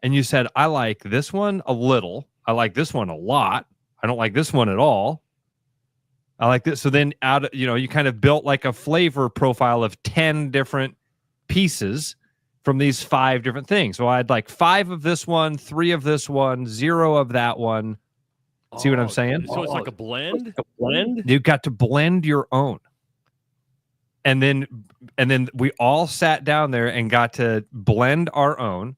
E: And you said, I like this one a little. I like this one a lot. I don't like this one at all. I like this. So then you kind of built like a flavor profile of 10 different pieces from these 5 different things. So I had like 5 of this one, 3 of this one, 0 of that one. See what I'm saying?
D: So it's like a blend?
E: You got to blend your own. And then we all sat down there and got to blend our own,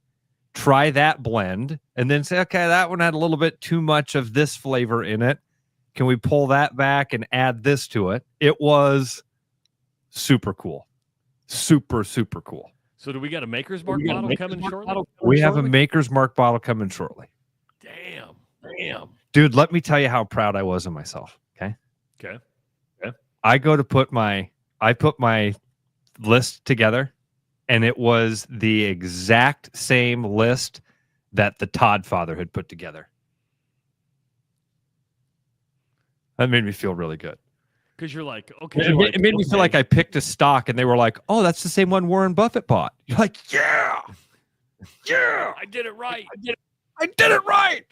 E: try that blend, and then say, okay, that one had a little bit too much of this flavor in it. Can we pull that back and add this to it? It was super cool. Super, super cool.
D: So do we got a Maker's Mark bottle coming shortly?
E: We have a Maker's Mark bottle coming shortly.
D: Damn.
E: Dude, let me tell you how proud I was of myself. Okay. I put my list together, and it was the exact same list that the Todd father had put together. That made me feel really good.
D: Because you're like, okay.
E: It made me feel like I picked a stock, and they were like, oh, that's the same one Warren Buffett bought. You're like, yeah,
D: I did it right.
E: I did it right.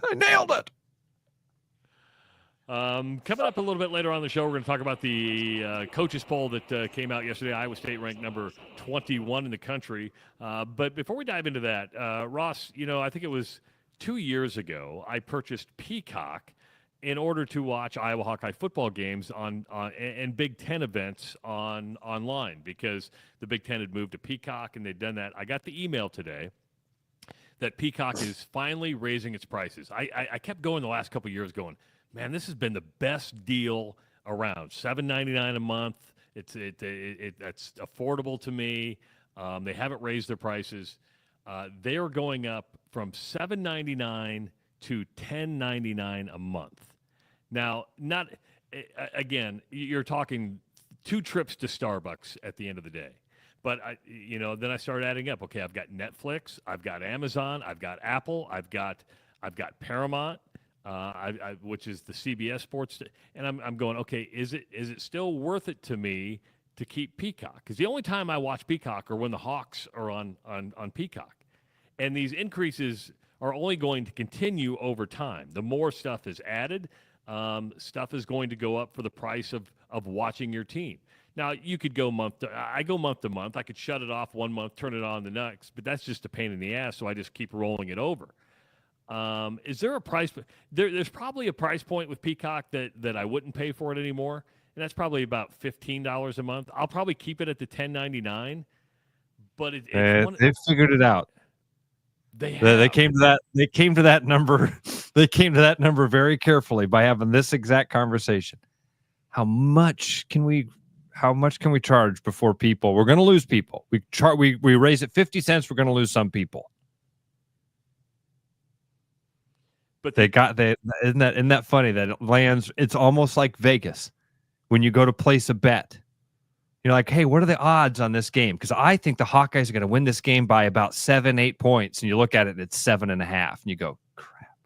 E: I nailed it.
D: Coming up a little bit later on the show, we're going to talk about the coaches poll that came out yesterday. Iowa State ranked number 21 in the country. But before we dive into that, Ross, I think it was 2 years ago, I purchased Peacock in order to watch Iowa Hawkeye football games and Big Ten events online, because the Big Ten had moved to Peacock, and they'd done that. I got the email today that Peacock is finally raising its prices. I kept going the last couple of years going, man, this has been the best deal around. $7.99 a month. That's affordable to me. They haven't raised their prices. They are going up from $7.99 to $10.99 a month. Now, again, you're talking 2 trips to Starbucks at the end of the day. But then I started adding up. Okay, I've got Netflix, I've got Amazon, I've got Apple, I've got Paramount, which is the CBS Sports, and I'm going, okay, is it still worth it to me to keep Peacock? Because the only time I watch Peacock are when the Hawks are on Peacock, and these increases are only going to continue over time. The more stuff is added, stuff is going to go up for the price of watching your team. Now, you could go I go month to month. I could shut it off one month, turn it on the next, but that's just a pain in the ass, so I just keep rolling it over. Is there a price? There's probably a price point with Peacock that I wouldn't pay for it anymore, and that's probably about $15 a month. I'll probably keep it at the $10.99, but
E: they've figured it out. They came to that. They came to that number. They came to that number very carefully by having this exact conversation. How much can we charge before people? We're going to lose people. We raise it 50 cents. We're going to lose some people. But isn't that funny that it lands? It's almost like Vegas when you go to place a bet. You're like, hey, what are the odds on this game? Because I think the Hawkeyes are going to win this game by about 7-8 points. And you look at it, it's 7.5. And you go, crap.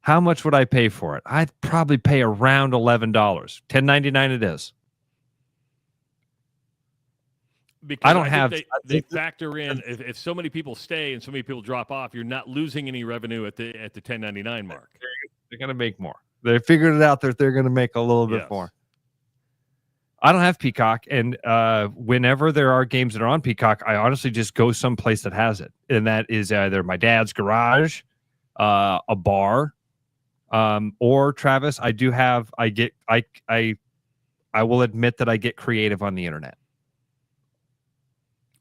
E: How much would I pay for it? I'd probably pay around $11. $10.99 it is.
D: Because
E: I don't have.
D: They factor in if so many people stay and so many people drop off, you're not losing any revenue at the $10.99 mark.
E: They're going to make more. They figured it out that they're going to make a little bit more. I don't have Peacock, and whenever there are games that are on Peacock, I honestly just go someplace that has it, and that is either my dad's garage, a bar, or Travis. I will admit that I get creative on the internet.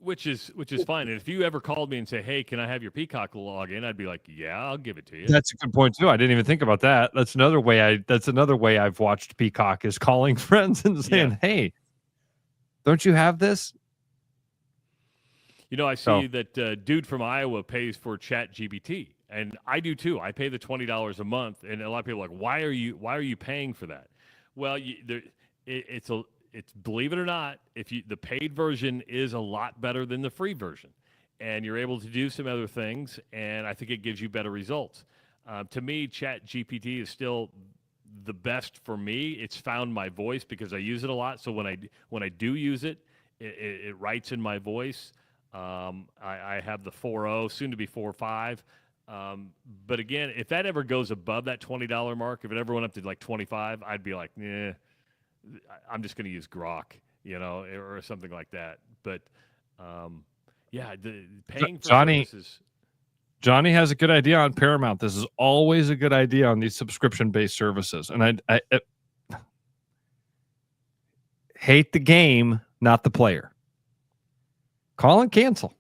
D: Which is fine. And if you ever called me and say, "Hey, can I have your Peacock login?" I'd be like, "Yeah, I'll give it to you."
E: That's a good point too. I didn't even think about that. That's another way I've watched Peacock is calling friends and saying, "Hey, don't you have this?"
D: I see that dude from Iowa pays for ChatGPT, and I do too. I pay the $20 a month, and a lot of people are like, "Why are you paying for that?" Well, it's believe it or not, the paid version is a lot better than the free version, and you're able to do some other things, and I think it gives you better results. To me, ChatGPT is still the best for me. It's found my voice because I use it a lot. So when I do use it, it writes in my voice. I have the 4.0, soon to be 4.5. But again, if that ever goes above that $20 mark, if it ever went up to like 25, I'd be like, nah. I'm just going to use Grok, or something like that. But, paying for services.
E: Johnny has a good idea on Paramount. This is always a good idea on these subscription-based services. And I hate the game, not the player. Call and cancel.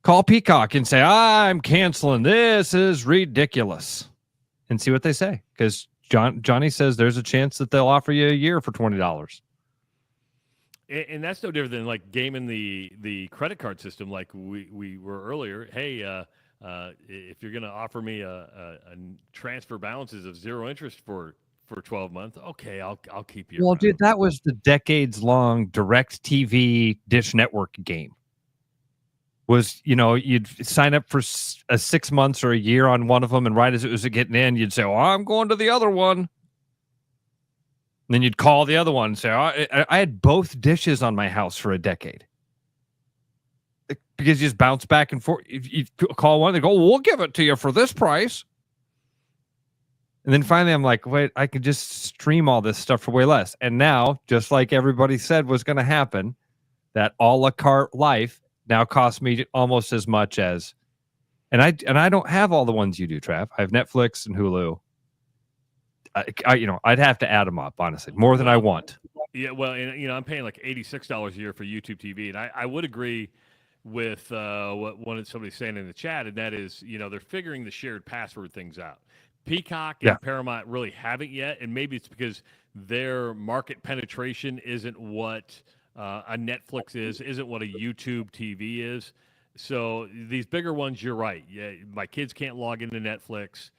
E: Call Peacock and say, I'm canceling. This is ridiculous. And see what they say. Because Johnny says there's a chance that they'll offer you a year for $20.
D: And that's no different than like gaming the credit card system like we were earlier. Hey, if you're going to offer me a transfer balances of zero interest for 12 months, okay, I'll keep you.
E: Well,
D: around.
E: Dude, that was the decades-long direct TV Dish Network game. Was, you'd sign up for 6 months or a year on one of them, and right as it was getting in, you'd say, I'm going to the other one. And then you'd call the other one and say, I had both dishes on my house for a decade. Because you just bounce back and forth. If you call one, they go, we'll give it to you for this price. And then finally I'm like, wait, I could just stream all this stuff for way less. And now, just like everybody said was going to happen, that a la carte life now costs me almost as much as, and I don't have all the ones you do, Trav. I have Netflix and Hulu. I'd have to add them up, honestly, more than I want.
D: Yeah, well, and I'm paying like $86 a year for YouTube TV, and I would agree with what somebody's saying in the chat, and that is, they're figuring the shared password things out. Peacock and Paramount really haven't yet, and maybe it's because their market penetration isn't what a Netflix isn't what a YouTube TV is. So these bigger ones, you're right. Yeah, my kids can't log into Netflix.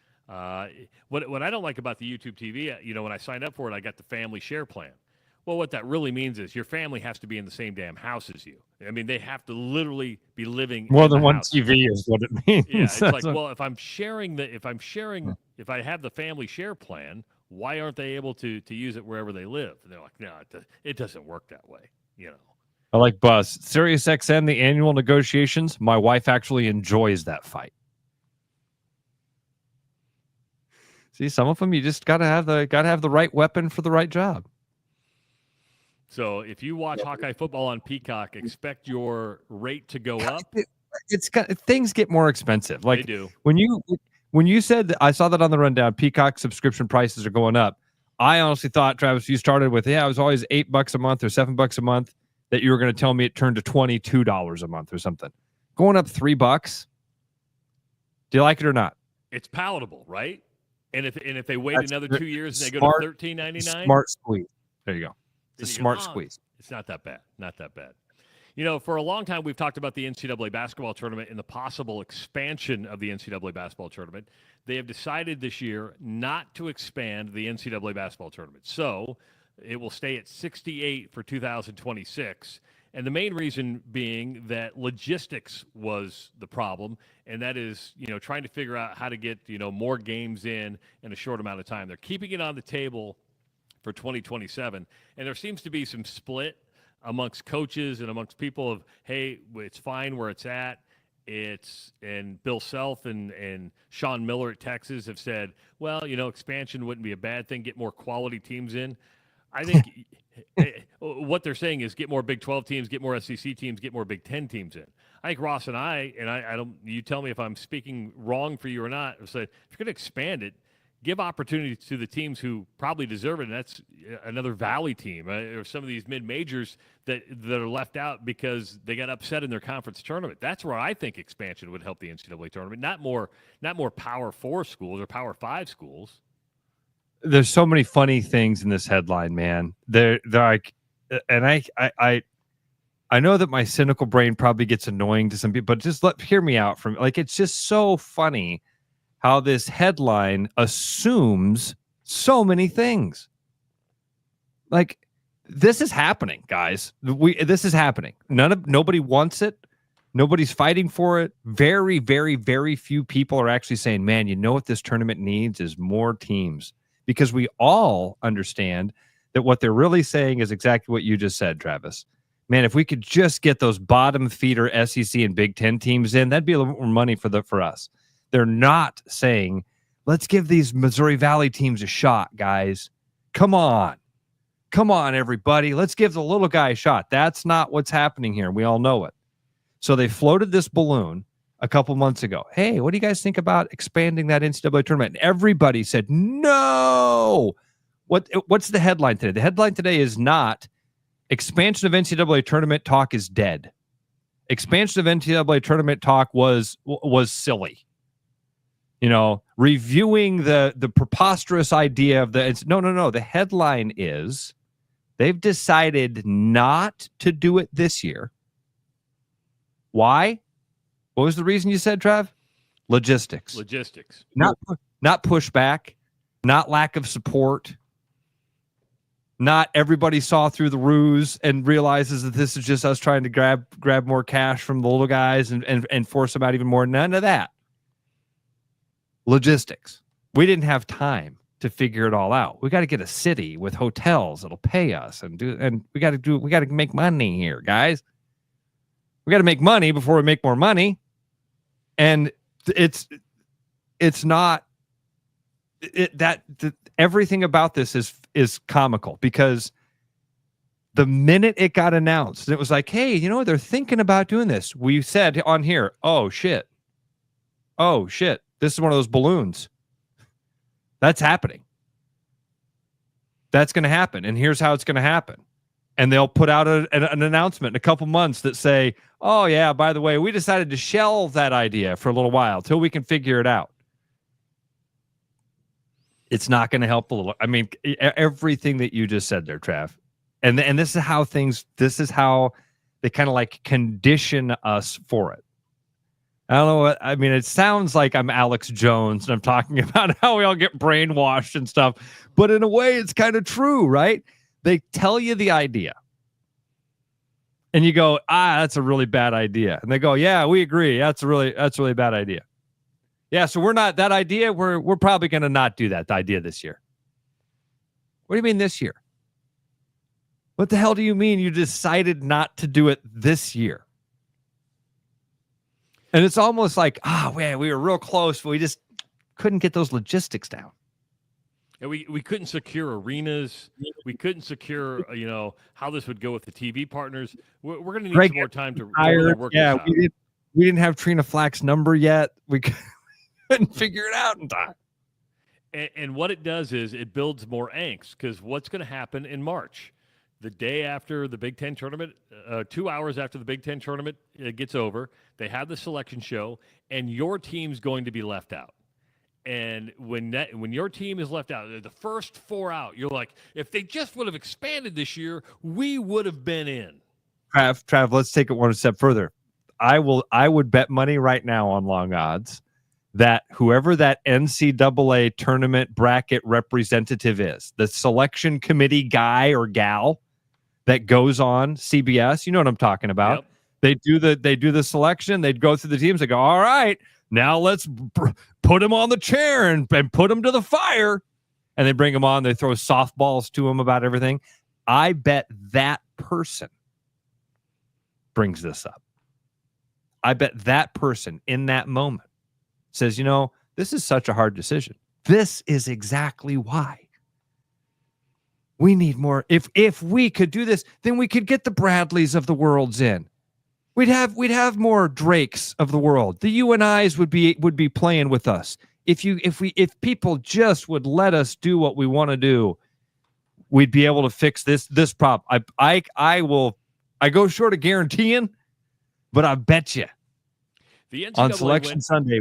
D: What I don't like about the YouTube TV, when I signed up for it, I got the family share plan. Well, what that really means is your family has to be in the same damn house as you. I mean, they have to literally be living
E: more
D: in
E: than
D: the
E: one
D: house.
E: TV is what it means.
D: Yeah, it's like, well, if I have the family share plan, why aren't they able to use it wherever they live? And they're like, no, it doesn't work that way.
E: I like Buzz. SiriusXM, the annual negotiations. My wife actually enjoys that fight. See, some of them you just gotta have the right weapon for the right job.
D: So if you watch Hawkeye football on Peacock, expect your rate to go up.
E: Things get more expensive. Like
D: they do.
E: When you said that, I saw that on the rundown. Peacock subscription prices are going up. I honestly thought, Travis, you started with it was always $8 a month or $7 a month. That you were going to tell me it turned to $22 a month or something. Going up $3. Do you like it or not?
D: It's palatable, right? And if they wait another 2 years and they
E: smart,
D: go to $13.99,
E: smart squeeze. There you go. It's a smart squeeze.
D: It's not that bad. Not that bad. For a long time we've talked about the NCAA basketball tournament and the possible expansion of the NCAA basketball tournament. They have decided this year not to expand the NCAA basketball tournament. So it will stay at 68 for 2026. And the main reason being that logistics was the problem, and that is, trying to figure out how to get, more games in a short amount of time. They're keeping it on the table for 2027, and there seems to be some split amongst coaches and amongst people of, hey, it's fine where it's at. And Bill Self and Sean Miller at Texas have said, well, expansion wouldn't be a bad thing, get more quality teams in. I think what they're saying is get more Big 12 teams, get more SEC teams, get more Big 10 teams in. I think Ross and I don't. You tell me if I'm speaking wrong for you or not. Said if you're going to expand it, give opportunities to the teams who probably deserve it, and that's another Valley team or some of these mid-majors that are left out because they got upset in their conference tournament. That's where I think expansion would help the NCAA tournament, not more Power 4 schools or Power 5 schools.
E: There's so many funny things in this headline, man. They're like, and I know that my cynical brain probably gets annoying to some people, but just hear me out from like, it's just so funny how this headline assumes so many things. Like, this is happening, guys. This is happening. Nobody wants it. Nobody's fighting for it. Very, very, very few people are actually saying, man, you know what this tournament needs is more teams. Because we all understand that what they're really saying is exactly what you just said, Travis. Man, if we could just get those bottom feeder SEC and Big Ten teams in, that'd be a little more money for us. They're not saying, let's give these Missouri Valley teams a shot, guys. Come on. Come on, everybody. Let's give the little guy a shot. That's not what's happening here. We all know it. So they floated this balloon a couple months ago. Hey, what do you guys think about expanding that NCAA tournament? And everybody said, no. What's the headline today? The headline today is not expansion of NCAA tournament talk is dead. Expansion of NCAA tournament talk was silly. You know, reviewing the preposterous idea of no. The headline is they've decided not to do it this year. Why? What was the reason you said, Trav? Logistics. Not pushback, not lack of support, not everybody saw through the ruse and realizes that this is just us trying to grab more cash from the little guys and force them out even more. None of that. Logistics. We didn't have time to figure it all out. We got to get a city with hotels that'll pay us and we got to make money here, guys. We got to make money before we make more money. And it's not everything about this is comical because the minute it got announced, it was like, hey, you know, they're thinking about doing this. We said on here, oh shit. This is one of those balloons. That's happening. That's going to happen. And here's how it's going to happen. And they'll put out an announcement in a couple months that say, oh, yeah, by the way, we decided to shelve that idea for a little while till we can figure it out. It's not going to help a little. I mean, everything that you just said there, Trav. And this is how they kind of like condition us for it. I don't know what I mean. It sounds like I'm Alex Jones and I'm talking about how we all get brainwashed and stuff. But in a way, it's kind of true, right? They tell you the idea. And you go, that's a really bad idea. And they go, yeah, we agree. That's a really bad idea. Yeah, so we're probably going to not do that idea this year. What do you mean this year? What the hell do you mean you decided not to do it this year? And it's almost like, man, we were real close, but we just couldn't get those logistics down.
D: And we couldn't secure arenas. We couldn't secure, how this would go with the TV partners. We're going to need some more time to really work this out.
E: We didn't have Trina Flack's number yet. We couldn't figure it out in time.
D: And what it does is it builds more angst because what's going to happen in March? The day after the Big Ten tournament, 2 hours after the Big Ten tournament gets over, they have the selection show, and your team's going to be left out. And when your team is left out, the first 4 out, you're like, if they just would have expanded this year, we would have been in.
E: Trav, let's take it one step further. I would bet money right now on long odds that whoever that NCAA tournament bracket representative is, the selection committee guy or gal that goes on CBS, you know what I'm talking about. Yep. They do the selection. They'd go through the teams. They go, all right, now let's put him on the chair and put him to the fire. And they bring him on. They throw softballs to him about everything. I bet that person brings this up. I bet that person in that moment says, this is such a hard decision. This is exactly why. We need more. If we could do this, then we could get the Bradleys of the worlds in. We'd have more Drakes of the world. The UNIs would be playing with us. If people just would let us do what we want to do, we'd be able to fix this problem. I go short of guaranteeing, but I bet you on Selection Sunday.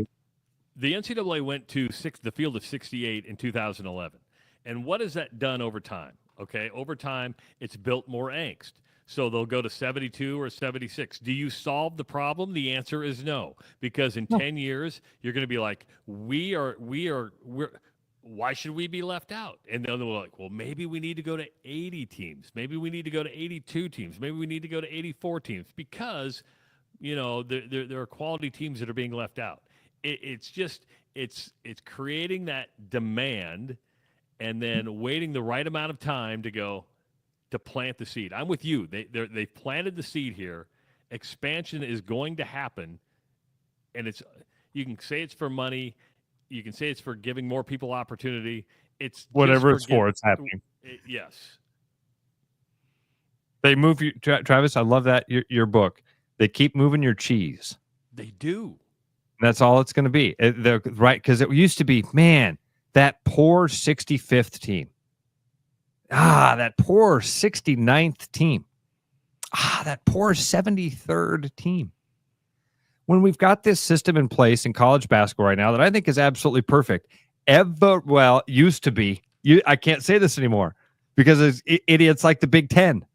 D: The NCAA went to the field of 68 in 2011. And what has that done over time? Okay, over time, it's built more angst. So they'll go to 72 or 76. Do you solve the problem? The answer is no. Because in 10 years, you're going to be like, we're why should we be left out? And then they're like, well, maybe we need to go to 80 teams. Maybe we need to go to 82 teams. Maybe we need to go to 84 teams because, there are quality teams that are being left out. It's creating that demand and then waiting the right amount of time to plant the seed. I'm with you. They've planted the seed here. Expansion is going to happen, and you can say it's for money. You can say it's for giving more people opportunity. It's
E: whatever it's for. It's happening.
D: Yes.
E: They move you, Travis. I love that your book. They keep moving your cheese.
D: They do.
E: That's all it's going to be. They're right, because it used to be, man, that poor 65th team. That poor 69th team. That poor 73rd team. When we've got this system in place in college basketball right now that I think is absolutely perfect, used to be. I can't say this anymore because it's idiots like the Big Ten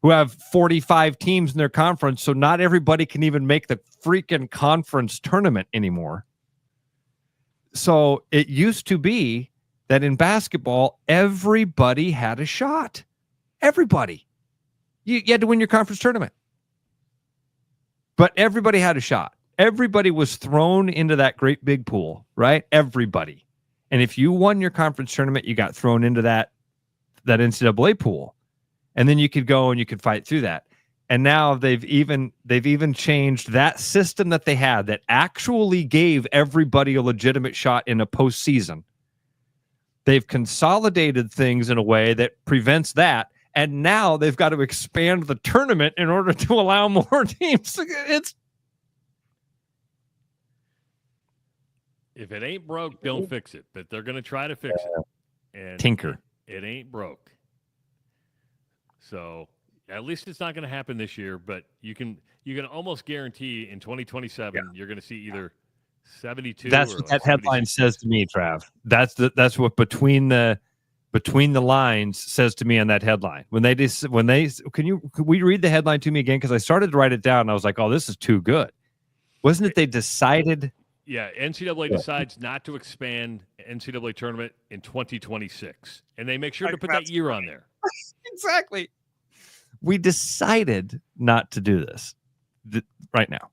E: who have 45 teams in their conference, so not everybody can even make the freaking conference tournament anymore. So it used to be that in basketball, everybody had a shot. Everybody. You had to win your conference tournament. But everybody had a shot. Everybody was thrown into that great big pool, right? Everybody. And if you won your conference tournament, you got thrown into that NCAA pool. And then you could go and you could fight through that. And now they've even changed that system that they had that actually gave everybody a legitimate shot in a postseason. They've consolidated things in a way that prevents that. And now they've got to expand the tournament in order to allow more teams.
D: If it ain't broke, don't fix it. But they're going to try to fix it. And
E: tinker.
D: It ain't broke. So at least it's not going to happen this year. But you can almost guarantee in 2027 you're going to see either 72.
E: That's what that headline says to me, Trav. That's what between the lines says to me on that headline. Could we read the headline to me again? Because I started to write it down and I was like, oh, this is too good. Wasn't it they decided?
D: Yeah, NCAA decides not to expand NCAA tournament in 2026. And they make sure to put that year on there.
E: Exactly. We decided not to do this right now.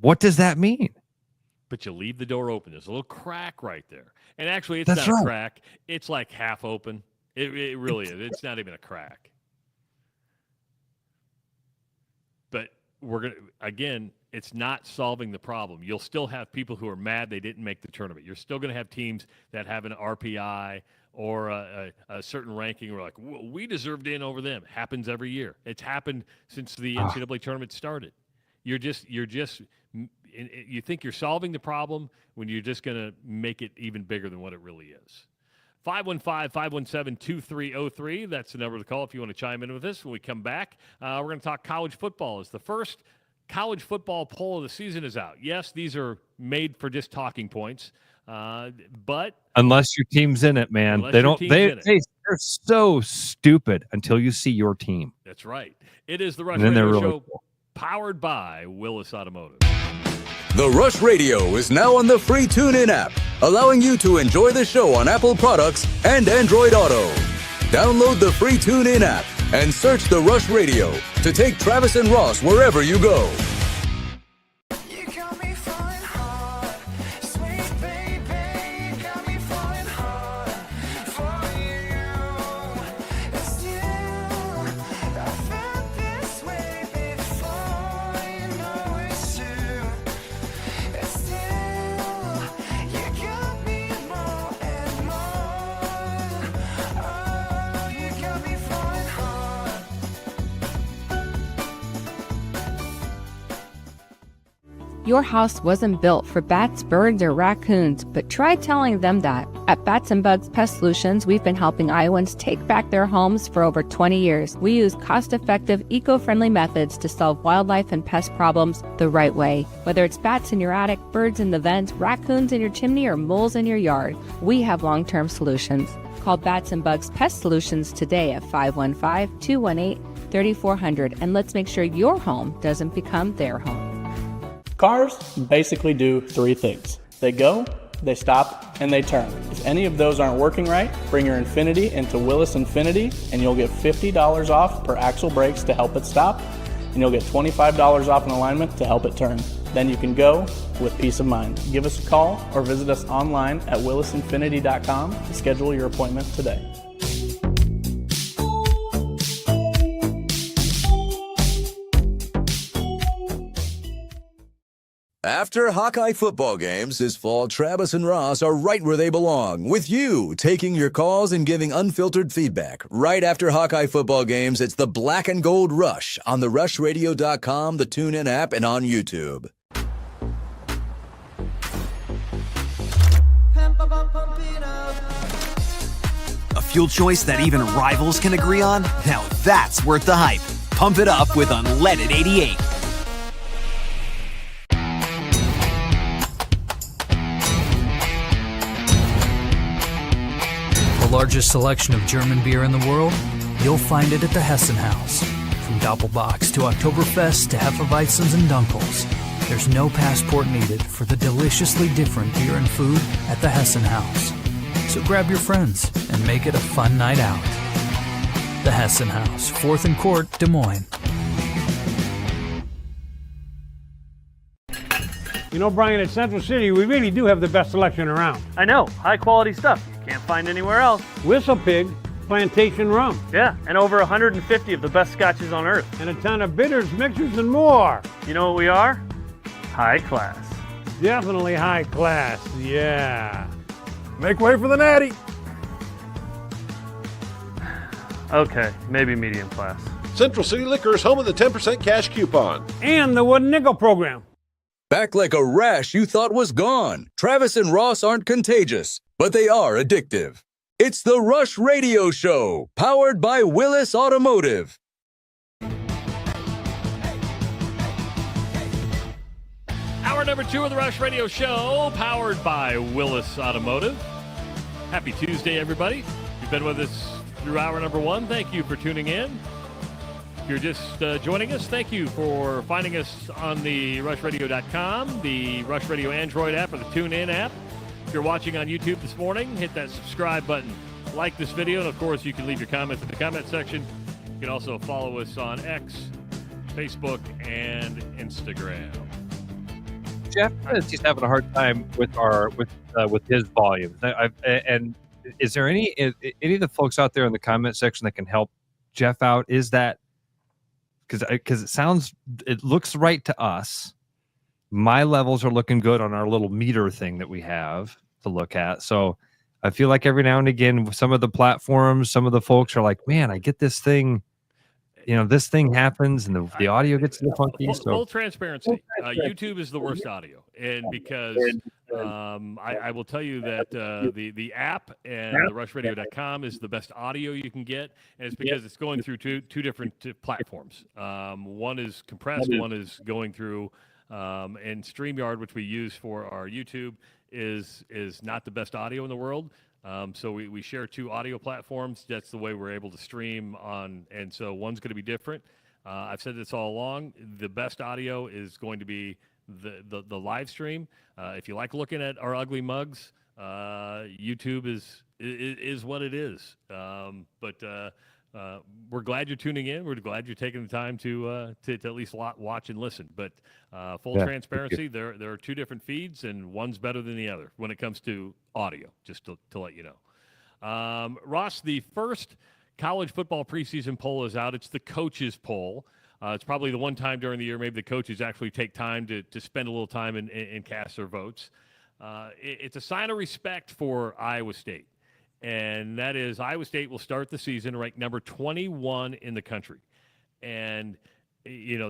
E: What does that mean?
D: But you leave the door open. There's a little crack right there. And actually, it's not a crack. It's like half open. It really is. It's not even a crack. But we're going to, again, it's not solving the problem. You'll still have people who are mad they didn't make the tournament. You're still going to have teams that have an RPI or a certain ranking where like, we deserved in over them. Happens every year. It's happened since the NCAA tournament started. You think you're solving the problem when you're just going to make it even bigger than what it really is. 515-517-2303. That's the number to call if you want to chime in with us. When we come back, we're going to talk college football. As the first college football poll of the season is out. Yes, these are made for just talking points, but
E: unless your team's in it, man, they're so stupid until you see your team.
D: That's right. It is the Rush Radio Show, powered by Willis Automotive.
C: The Rush Radio is now on the free TuneIn app, allowing you to enjoy the show on Apple products and Android Auto. Download the free TuneIn app and search The Rush Radio to take Travis and Ross wherever you go.
G: Your house wasn't built for bats, birds, or raccoons, but try telling them that. At Bats and Bugs Pest Solutions, we've been helping Iowans take back their homes for over 20 years. We use cost-effective, eco-friendly methods to solve wildlife and pest problems the right way. Whether it's bats in your attic, birds in the vents, raccoons in your chimney, or moles in your yard, we have long-term solutions. Call Bats and Bugs Pest Solutions today at 515-218-3400, and let's make sure your home doesn't become their home.
Q: Cars basically do three things. They go, they stop, and they turn. If any of those aren't working right, bring your Infiniti into Willis Infiniti and you'll get $50 off per axle brakes to help it stop, and you'll get $25 off an alignment to help it turn. Then you can go with peace of mind. Give us a call or visit us online at willisinfinity.com to schedule your appointment today.
C: After Hawkeye football games this fall, Travis and Ross are right where they belong, with you taking your calls and giving unfiltered feedback. Right after Hawkeye football games, it's the Black and Gold Rush on the rushradio.com, the TuneIn app, and on YouTube.
M: A fuel choice that even rivals can agree on? Now that's worth the hype. Pump it up with Unleaded 88.
R: The largest selection of German beer in the world? You'll find it at the Hessen House. From Doppelbocks to Oktoberfest to Hefeweizens and Dunkels, there's no passport needed for the deliciously different beer and food at the Hessen House. So grab your friends and make it a fun night out. The Hessen House, 4th and Court, Des Moines.
K: You know, Brian, at Central City, we really do have the best selection around.
L: I know, high quality stuff you can't find anywhere else.
K: Whistle Pig Plantation Rum.
L: Yeah, and over 150 of the best scotches on earth.
K: And a ton of bitters, mixers, and more.
L: You know what we are? High class.
K: Definitely high class, yeah.
B: Make way for the natty.
L: Okay, maybe medium class.
B: Central City Liquor is home of the 10% cash coupon.
K: And the Wooden Nickel program.
C: Back like a rash you thought was gone. Travis and Ross aren't contagious, but they are addictive. It's the Rush Radio Show, powered by Willis Automotive.
D: Hour number 2 of the Rush Radio Show, powered by Willis Automotive. Happy Tuesday, everybody. You've been with us through hour number 1. Thank you for tuning in. If you're just joining us, thank you for finding us on the rushradio.com, the Rush Radio Android app, or the TuneIn app. If you're watching on YouTube this morning, hit that subscribe button. Like this video, and of course, you can leave your comments in the comment section. You can also follow us on X, Facebook, and Instagram.
E: Jeff is just having a hard time with our with his volume. And is there any of the folks out there in the comment section that can help Jeff out? Is that because it looks right to us. My levels are looking good on our little meter thing that we have to look at. So I feel like every now and again, some of the platforms, some of the folks are like, man, I get this thing, this thing happens and the audio gets a little funky.
D: Full transparency. YouTube is the worst audio. And because I will tell you that the app and the rushradio.com is the best audio you can get. And it's because it's going through two different platforms. One is compressed, one is going through, and StreamYard, which we use for our YouTube, is not the best audio in the world. So we share 2 audio platforms. That's the way we're able to stream on. And so one's going to be different. I've said this all along. The best audio is going to be the live stream. If you like looking at our ugly mugs, YouTube is what it is. But we're glad you're tuning in. We're glad you're taking the time to at least watch and listen. But full transparency, there are 2 different feeds, and one's better than the other when it comes to audio, just to let you know. Ross, the first college football preseason poll is out. It's the coaches poll. It's probably the one time during the year maybe the coaches actually take time to spend a little time and cast their votes. It's a sign of respect for Iowa State. And that is Iowa State will start the season ranked number 21 in the country. And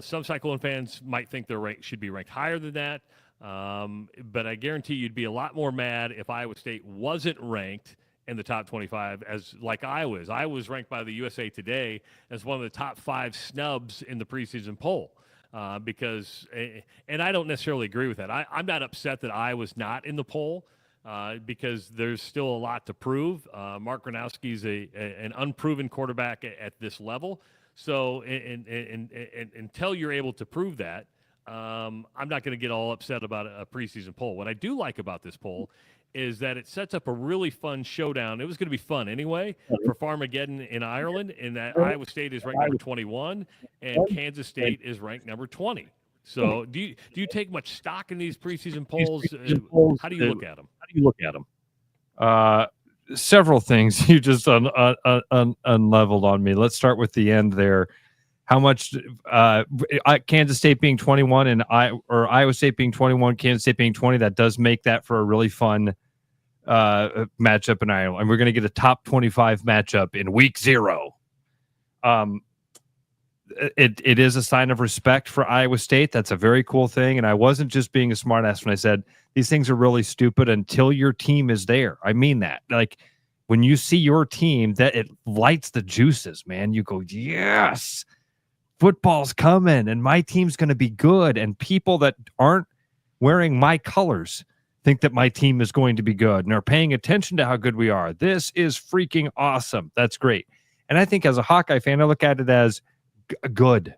D: some Cyclone fans might think their rank should be ranked higher than that. But I guarantee you'd be a lot more mad if Iowa State wasn't ranked in the top 25 as like Iowa is. Iowa was ranked by the USA Today as one of the top 5 snubs in the preseason poll. Because I don't necessarily agree with that. I'm not upset that Iowa's not in the poll because there's still a lot to prove. Mark Gronowski's an unproven quarterback at this level. So until you're able to prove that, I'm not going to get all upset about a preseason poll. What I do like about this poll is that it sets up a really fun showdown. It was going to be fun anyway for Farmageddon in Ireland, in that Iowa State is ranked number 21 and Kansas State is ranked number 20. So do you take much stock in these preseason polls? How do you look at them?
E: Several things you just unleveled on me. Let's start with the end there. How much Kansas State being 21 and Iowa State being 21, Kansas State being 20, that does make that for a really fun matchup in Iowa. And we're going to get a top 25 matchup in week 0. It is a sign of respect for Iowa State. That's a very cool thing. And I wasn't just being a smartass when I said these things are really stupid until your team is there. I mean that. Like when you see your team, that it lights the juices, man. You go, yes, football's coming and my team's going to be good. And people that aren't wearing my colors think that my team is going to be good and are paying attention to how good we are. This is freaking awesome. That's great. And I think as a Hawkeye fan, I look at it as good.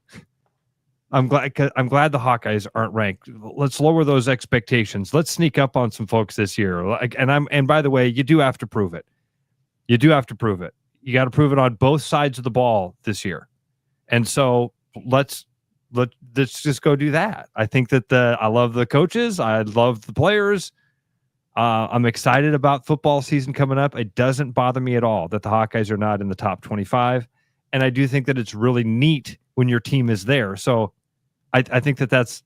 E: I'm glad the Hawkeyes aren't ranked. Let's lower those expectations. Let's sneak up on some folks this year. And by the way, you do have to prove it. You do have to prove it. You got to prove it on both sides of the ball this year. And so let's just go do that. I think that I love the coaches. I love the players. I'm excited about football season coming up. It doesn't bother me at all that the Hawkeyes are not in the top 25. And I do think that it's really neat when your team is there. So I think that's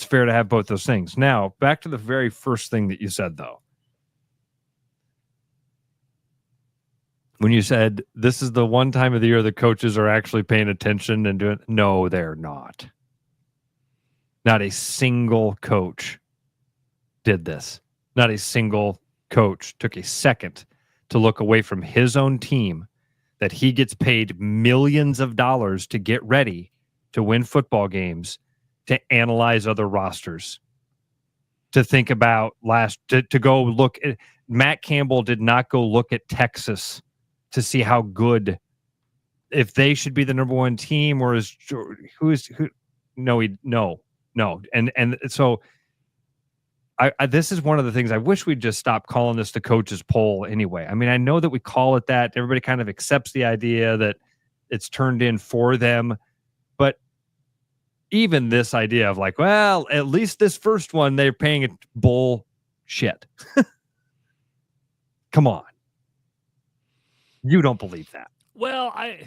E: fair to have both those things. Now, back to the very first thing that you said, though. When you said this is the one time of the year the coaches are actually paying attention and doing, no, they're not. Not a single coach did this. Not a single coach took a second to look away from his own team that he gets paid millions of dollars to get ready to win football games, to analyze other rosters, to think about to go look at Matt Campbell did not go look at Texas to see how good, if they should be the number 1 team or who. No. And so I this is one of the things I wish we'd just stop calling this the coach's poll anyway. I mean, I know that we call it that. Everybody kind of accepts the idea that it's turned in for them. But even this idea of like, well, at least this first one, they're paying it bullshit. Come on. You don't believe that.
D: Well, I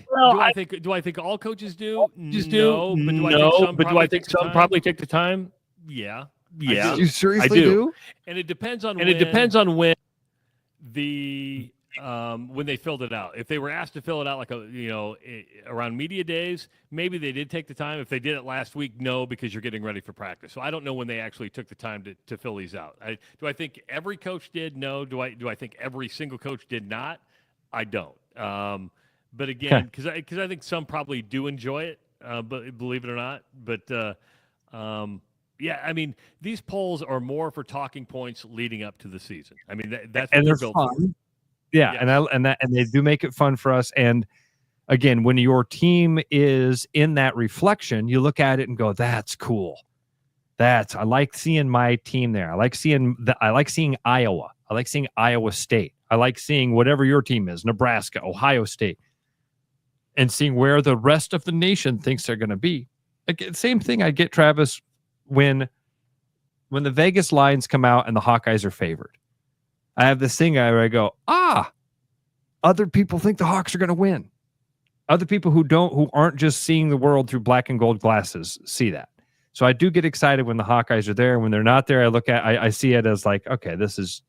D: think all coaches do? No, but do I think some probably take the time? Yeah.
E: Yeah, you seriously do?
D: And it depends on when when they filled it out. If they were asked to fill it out around media days, maybe they did take the time. If they did it last week, no, because you're getting ready for practice. So I don't know when they actually took the time to fill these out. Do I think every coach did? No. Do I think every single coach did not? I don't. But again, because I think some probably do enjoy it, but believe it or not. But yeah, I mean, these polls are more for talking points leading up to the season. I mean, that's what they're built for.
E: Yeah, yes. and they do make it fun for us. And again, when your team is in that reflection, you look at it and go, "That's cool. I like seeing my team there. I like seeing Iowa. I like seeing Iowa State. I like seeing whatever your team is, Nebraska, Ohio State, and seeing where the rest of the nation thinks they're going to be." Again, same thing I get, Travis, when the Vegas lines come out and the Hawkeyes are favored. I have this thing where I go, other people think the Hawks are going to win. Other people who aren't just seeing the world through black and gold glasses see that. So I do get excited when the Hawkeyes are there. And when they're not there, I see it as like, okay, this is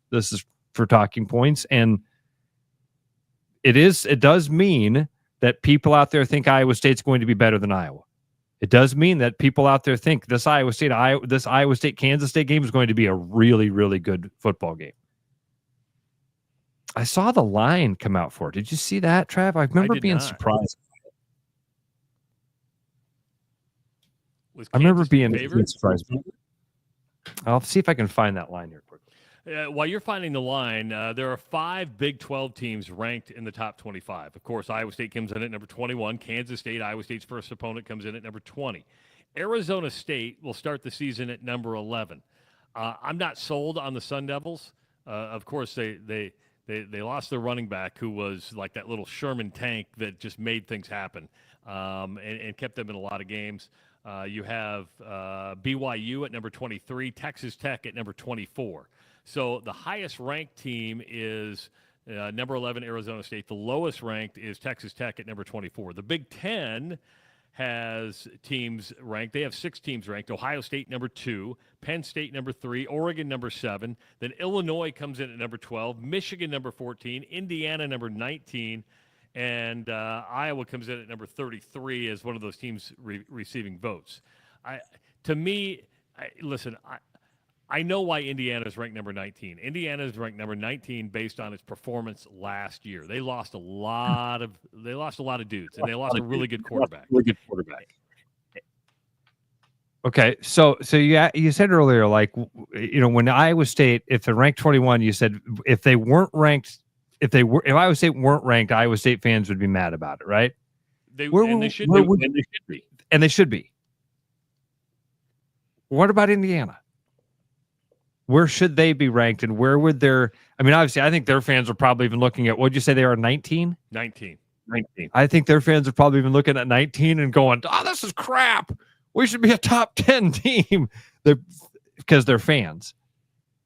E: for talking points. And it does mean that people out there think Iowa State's going to be better than Iowa. It does mean that people out there think this Iowa State Kansas State game is going to be a really, really good football game. I saw the line come out for it. Did you see that, Trav? I remember being surprised. I remember being surprised. I'll see if I can find that line here quickly.
D: While you're finding the line, there are 5 Big 12 teams ranked in the top 25. Of course, Iowa State comes in at number 21. Kansas State, Iowa State's first opponent, comes in at number 20. Arizona State will start the season at number 11. I'm not sold on the Sun Devils. Of course, they lost their running back, who was like that little Sherman tank that just made things happen and kept them in a lot of games. You have BYU at number 23, Texas Tech at number 24. So the highest ranked team is number 11, Arizona State. The lowest ranked is Texas Tech at number 24. The Big Ten has teams ranked. They have 6 teams ranked. Ohio State number 2, Penn State number 3, Oregon number 7. Then Illinois comes in at number 12, Michigan number 14, Indiana number 19, and Iowa comes in at number 33 as one of those teams receiving votes. Listen, I know why Indiana is ranked number 19. Indiana is ranked number 19 based on its performance last year. They lost a lot of dudes, and they lost a really good quarterback.
E: Okay, so you said earlier, like, when Iowa State, if they're ranked 21, you said if if Iowa State weren't ranked, Iowa State fans would be mad about it, right?
D: They should be.
E: And they should be. What about Indiana? Where should they be ranked, and where would obviously, I think their fans are probably even looking at, what'd you say they are, 19?
D: 19.
E: I think their fans are probably even looking at 19 and going, this is crap. We should be a top 10 team. Because they're fans.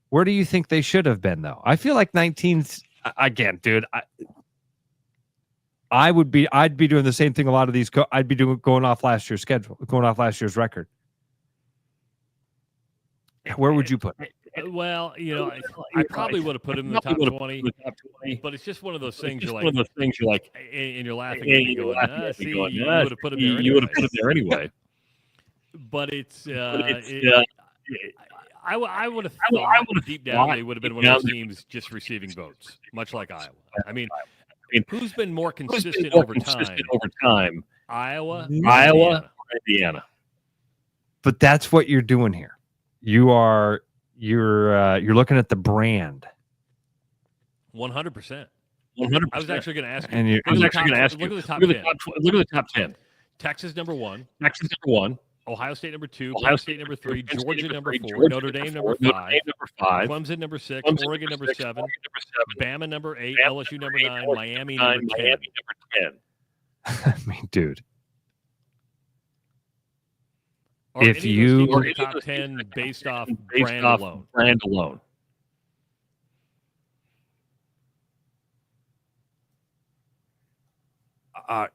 E: Where do you think they should have been, though? I feel like 19's, again, dude, I'd be doing the same thing a lot of these, I'd be going off last year's schedule, going off last year's record. Where would you put it?
D: Well, I probably would have put him in the top 20, but it's just one of those things you're like, and you're laughing and you're going, you would have put him there anyway.
E: You would have put him there anyway.
D: But I would have thought deep down they would have been one of those teams just receiving votes, much like Iowa. I mean, who's been more consistent over time? Iowa, or Indiana.
E: But that's what you're doing here. You're looking at the brand.
D: 100%. I was actually going to ask you.
E: And
D: look at the top 10. Texas number 1. Ohio State number 2. Ohio State number 3. Georgia number 4. Notre Dame number 5. Clemson number 6. Oregon number 7. Bama number 8. LSU number 9. Miami number 10.
E: I mean, dude.
D: Or if you or top 10 based off brand alone.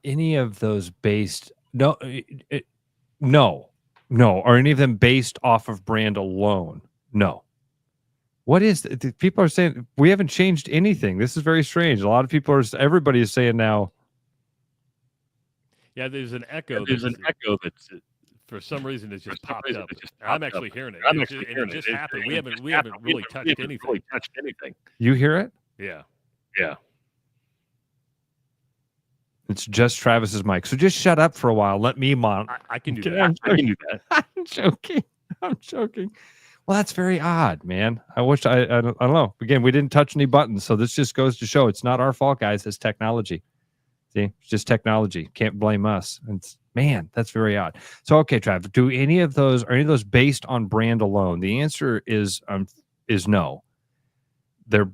E: Any of those based no. Are any of them based off of brand alone? No. What is people are saying? We haven't changed anything. This is very strange. A lot of people everybody is saying now.
D: Yeah, there's an echo that's for some reason it's just popped up. I'm actually hearing it. It just happened. We haven't really touched anything.
E: You hear it?
D: Yeah.
E: It's just Travis's mic. So just shut up for a while. Let me
D: I can do that. I can do that.
E: I'm joking. Well, that's very odd, man. I wish I don't know. Again, we didn't touch any buttons, so this just goes to show it's not our fault, guys. It's technology. See, it's just technology. Can't blame us. Man, that's very odd. So, okay, Trav, are any of those based on brand alone? The answer is no. They're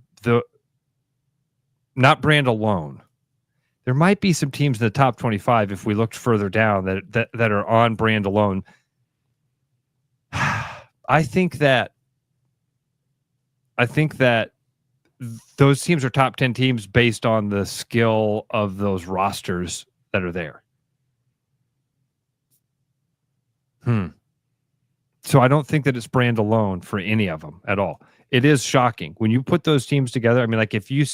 E: not brand alone. There might be some teams in the top 25 if we looked further down that are on brand alone. I think that those teams are top 10 teams based on the skill of those rosters that are there. So I don't think that it's brand alone for any of them at all. It is shocking when you put those teams together. I mean, like if you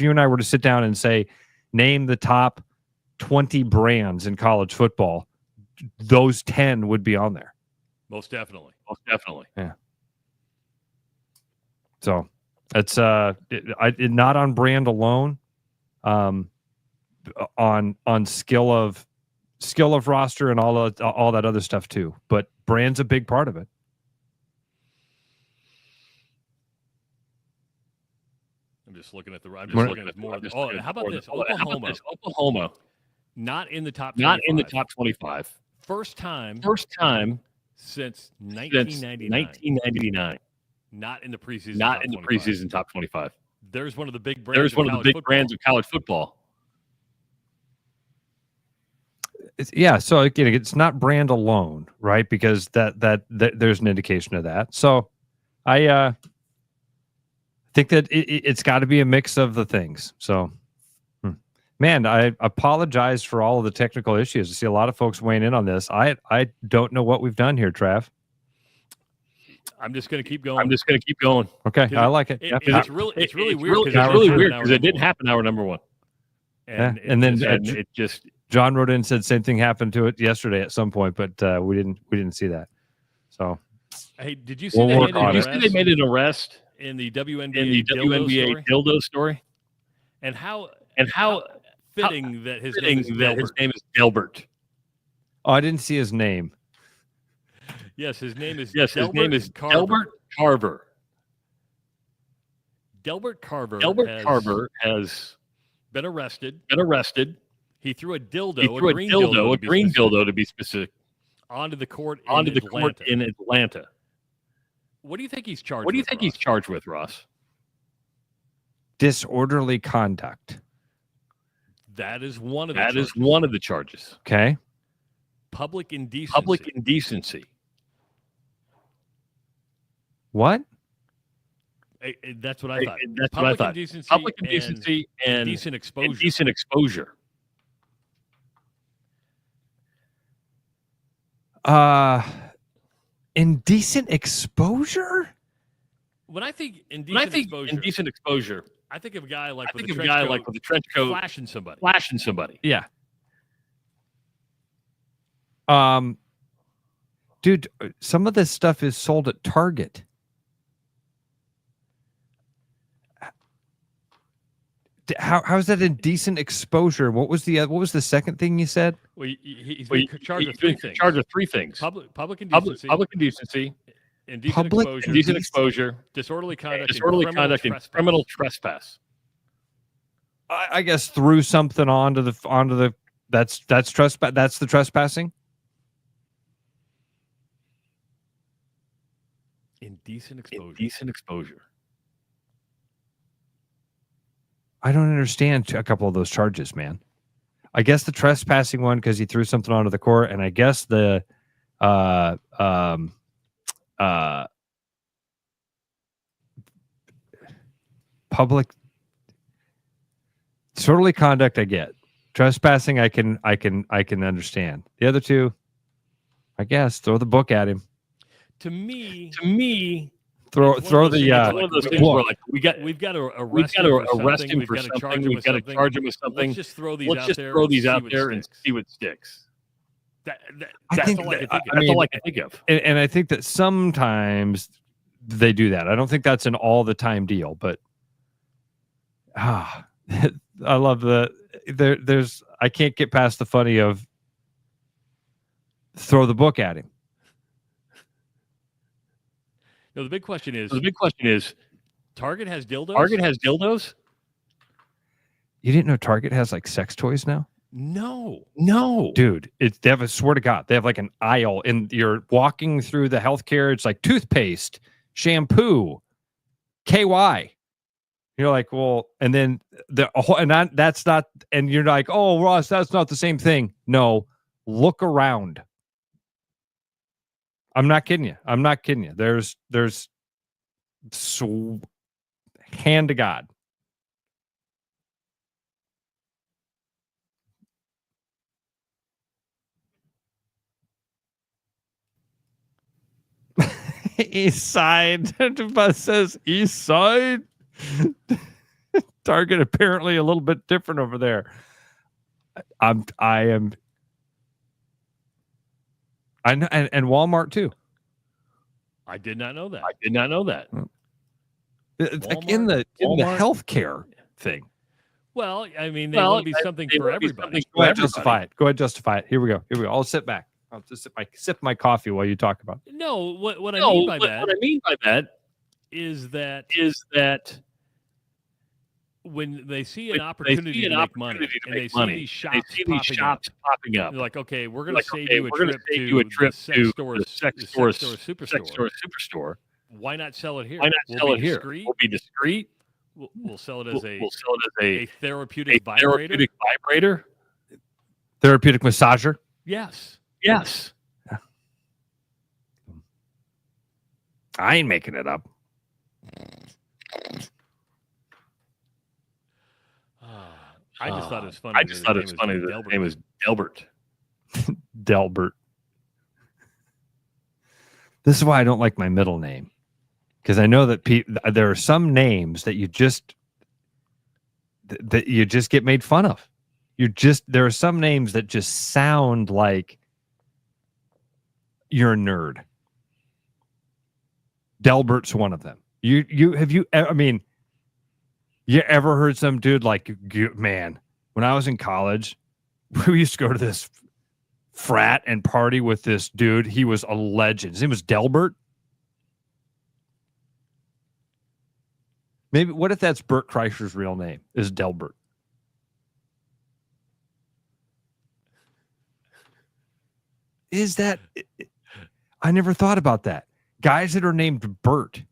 E: and I were to sit down and say, name the top 20 brands in college football those 10 would be on there.
D: Most definitely.
E: Yeah. So it's not on brand alone, on skill of roster and all that other stuff too. But brand's a big part of it.
D: I'm just looking at more. How about this? Oklahoma. Not in the top 25. First time since 1999. Not in the preseason top 25. There's one of the big brands of college football.
E: So again, it's not brand alone, right? Because that there's an indication of that. So I think that it's got to be a mix of the things. So, man, I apologize for all of the technical issues. I see a lot of folks weighing in on this. I don't know what we've done here, Trav.
D: I'm just going to keep going.
E: Okay, I like it.
D: It's really weird because it didn't happen hour number one.
E: And then it just John wrote in and said same thing happened to it yesterday at some point, but we didn't see that. So,
D: hey, did you see they made an arrest in the WNBA dildo story? And how fitting that his name is Delbert.
E: Oh, I didn't see his name.
D: Yes, his name is Delbert Carver. Delbert Carver has been arrested. He threw a dildo, a green dildo to be specific, onto the court in Atlanta. What do you think he's charged with, Ross?
E: Disorderly conduct.
D: That is one of the charges.
E: Okay.
D: Public indecency.
E: What?
D: That's what I thought. Public indecency and indecent exposure.
E: Indecent exposure?
D: When I think indecent exposure, I think of a guy with a trench coat flashing somebody.
E: Yeah. Dude, some of this stuff is sold at Target. How's that indecent exposure? What was the second thing you said?
D: Well, he's charged with three things. Public indecency, indecent exposure, disorderly conduct, and criminal trespass.
E: I guess threw something onto the that's trespass. That's the trespassing.
D: Indecent exposure.
E: I don't understand a couple of those charges, man. I guess the trespassing one because he threw something onto the court, and I guess the public disorderly conduct. I get trespassing. I can understand. The other two, I guess, throw the book at him.
D: To me,
E: throw the
D: one of those things where we've got to arrest him for something. We've got to charge him with something. Let's just throw these out there and see what sticks. That's all I can think of.
E: And I think that sometimes they do that. I don't think that's an all the time deal, but I love there's I can't get past the funny of throw the book at him.
D: No, the big question is, Target has dildos?
E: You didn't know Target has like sex toys now?
D: No.
E: Dude, they have swear to God, they have like an aisle and you're walking through the healthcare. It's like toothpaste, shampoo, KY. You're like, well, and then that's not, and you're like, oh, Ross, that's not the same thing. No, look around. I'm not kidding you. There's hand to God. East Side. Bus says East Side. Target apparently a little bit different over there. I am. I know, and Walmart too.
D: I did not know that.
E: It's like in the healthcare thing.
D: Well, I mean, they want to be something for everybody.
E: Go ahead, justify it. Here we go. I'll sit back. I'll just sip my coffee while you talk about it.
D: No, what I mean by that is that when they see an opportunity to make money and they see these shops popping up, they're like, okay, we're going to save you a trip to the sex store superstore. Why not sell it here? We'll be discreet. We'll sell it as a therapeutic vibrator.
E: Therapeutic massager.
D: Yes.
E: I ain't making it up.
D: I just thought it was funny. That his name was Delbert.
E: Delbert. This is why I don't like my middle name, because I know that there are some names that you just get made fun of. There are some names that just sound like you're a nerd. Delbert's one of them. You ever heard some dude like, man, when I was in college, we used to go to this frat and party with this dude. He was a legend. His name was Delbert. Maybe, what if that's Bert Kreischer's real name, is Delbert? Is that... I never thought about that. Guys that are named Bert,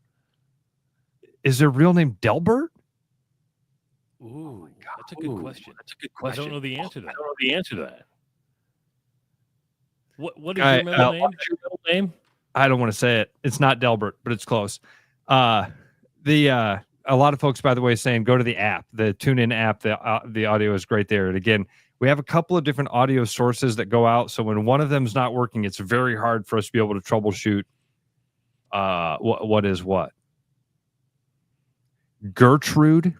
E: is their real name Delbert?
D: Ooh, that's a good question. I don't know the answer to that. What is your middle name?
E: I don't want to say it. It's not Delbert, but it's close. A lot of folks, by the way, saying go to the app, the TuneIn app. The audio is great there. And again, we have a couple of different audio sources that go out. So when one of them is not working, it's very hard for us to be able to troubleshoot what is what. Gertrude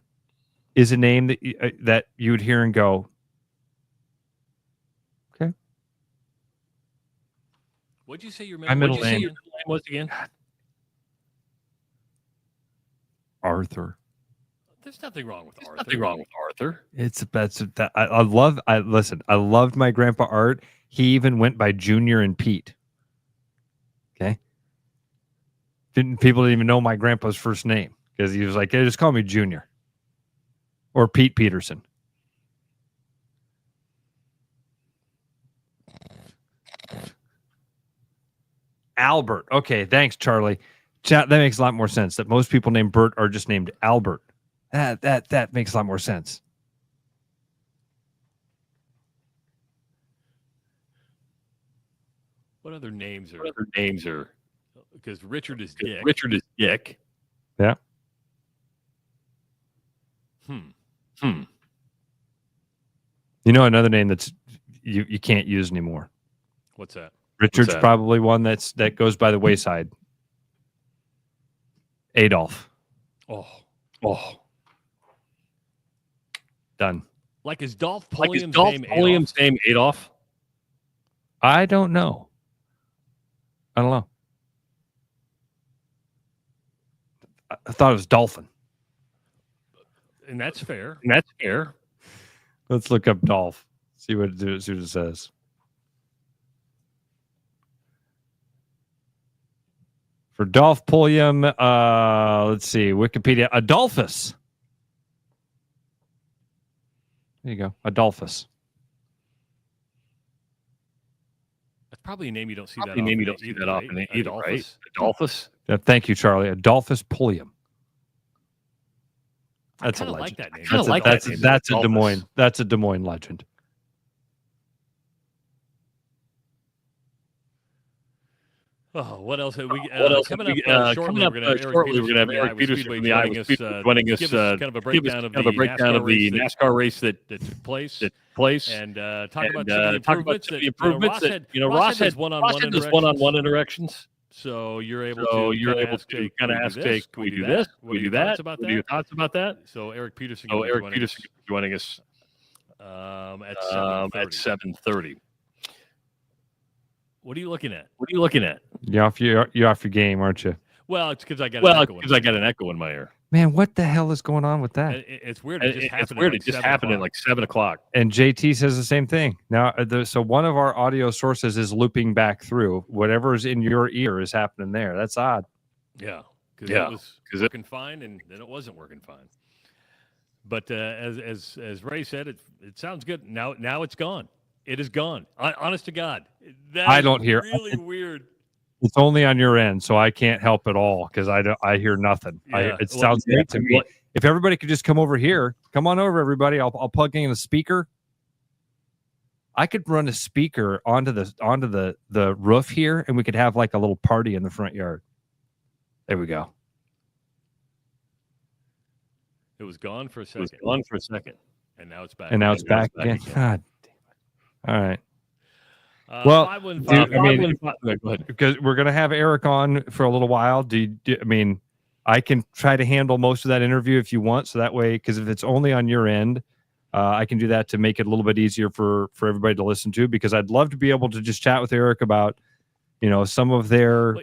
E: is a name that you would hear and go, okay.
D: What'd you say your
E: middle name
D: was again?
E: Arthur.
D: There's nothing wrong with Arthur.
E: I loved my grandpa Art. He even went by Junior and Pete. Okay. People didn't even know my grandpa's first name because he was like, hey, just call me Junior or Pete Peterson. Albert. Okay. Thanks, Charlie. That makes a lot more sense. That most people named Bert are just named Albert. That makes a lot more sense.
D: What other names are? Because Richard is Dick.
E: Yeah. You know another name that's you can't use anymore.
D: What's that?
E: Richard's probably one that goes by the wayside. Adolf.
D: Oh.
E: Done.
D: Like is Dolph Pulliam's name Adolf?
E: I don't know. I thought it was Dolphin.
D: And that's fair.
E: Let's look up Dolph. See what it says. For Dolph Pulliam, let's see, Wikipedia, Adolphus. There you go, Adolphus.
D: That's probably a name you don't see that often either, right? Adolphus.
E: Thank you, Charlie. Adolphus Pulliam. That's a legend.
D: Like that name.
E: That's a Des Moines. That's a Des Moines legend.
D: Oh, what else have we? Coming up shortly, we're going to have Eric Peterson from the Iowa Speedway joining us. Give us kind of a breakdown of the NASCAR race that took place, and talk about some of the improvements that Ross had one-on-one interactions. So you're able to kind of ask, "Can we do this? What are your thoughts about that?" So Eric Peterson joining us at 7:30. What are you looking at?
E: You're off your game, aren't you?
D: Well, it's because I got an echo in my ear.
E: Man, what the hell is going on with that?
D: It's weird. It just happened at like 7 o'clock.
E: And JT says the same thing. Now, so one of our audio sources is looping back through. Whatever's in your ear is happening there. That's odd.
D: Yeah, because it was working fine, and then it wasn't working fine. But as Ray said, it sounds good. Now it's gone. It is gone. Honest to God,
E: I don't hear.
D: Really weird.
E: It's only on your end, so I can't help at all because I hear nothing.
D: Yeah.
E: It sounds great to me. If everybody could just come over here, come on over, everybody. I'll plug in a speaker. I could run a speaker onto the roof here, and we could have like a little party in the front yard. There we go.
D: It was gone for a second. And now it's back.
E: And now it's back again. God. All right.
D: Well,
E: because we're going to have Eric on for a little while. I can try to handle most of that interview if you want. So that way, because if it's only on your end, I can do that to make it a little bit easier for everybody to listen to, because I'd love to be able to just chat with Eric about, some of their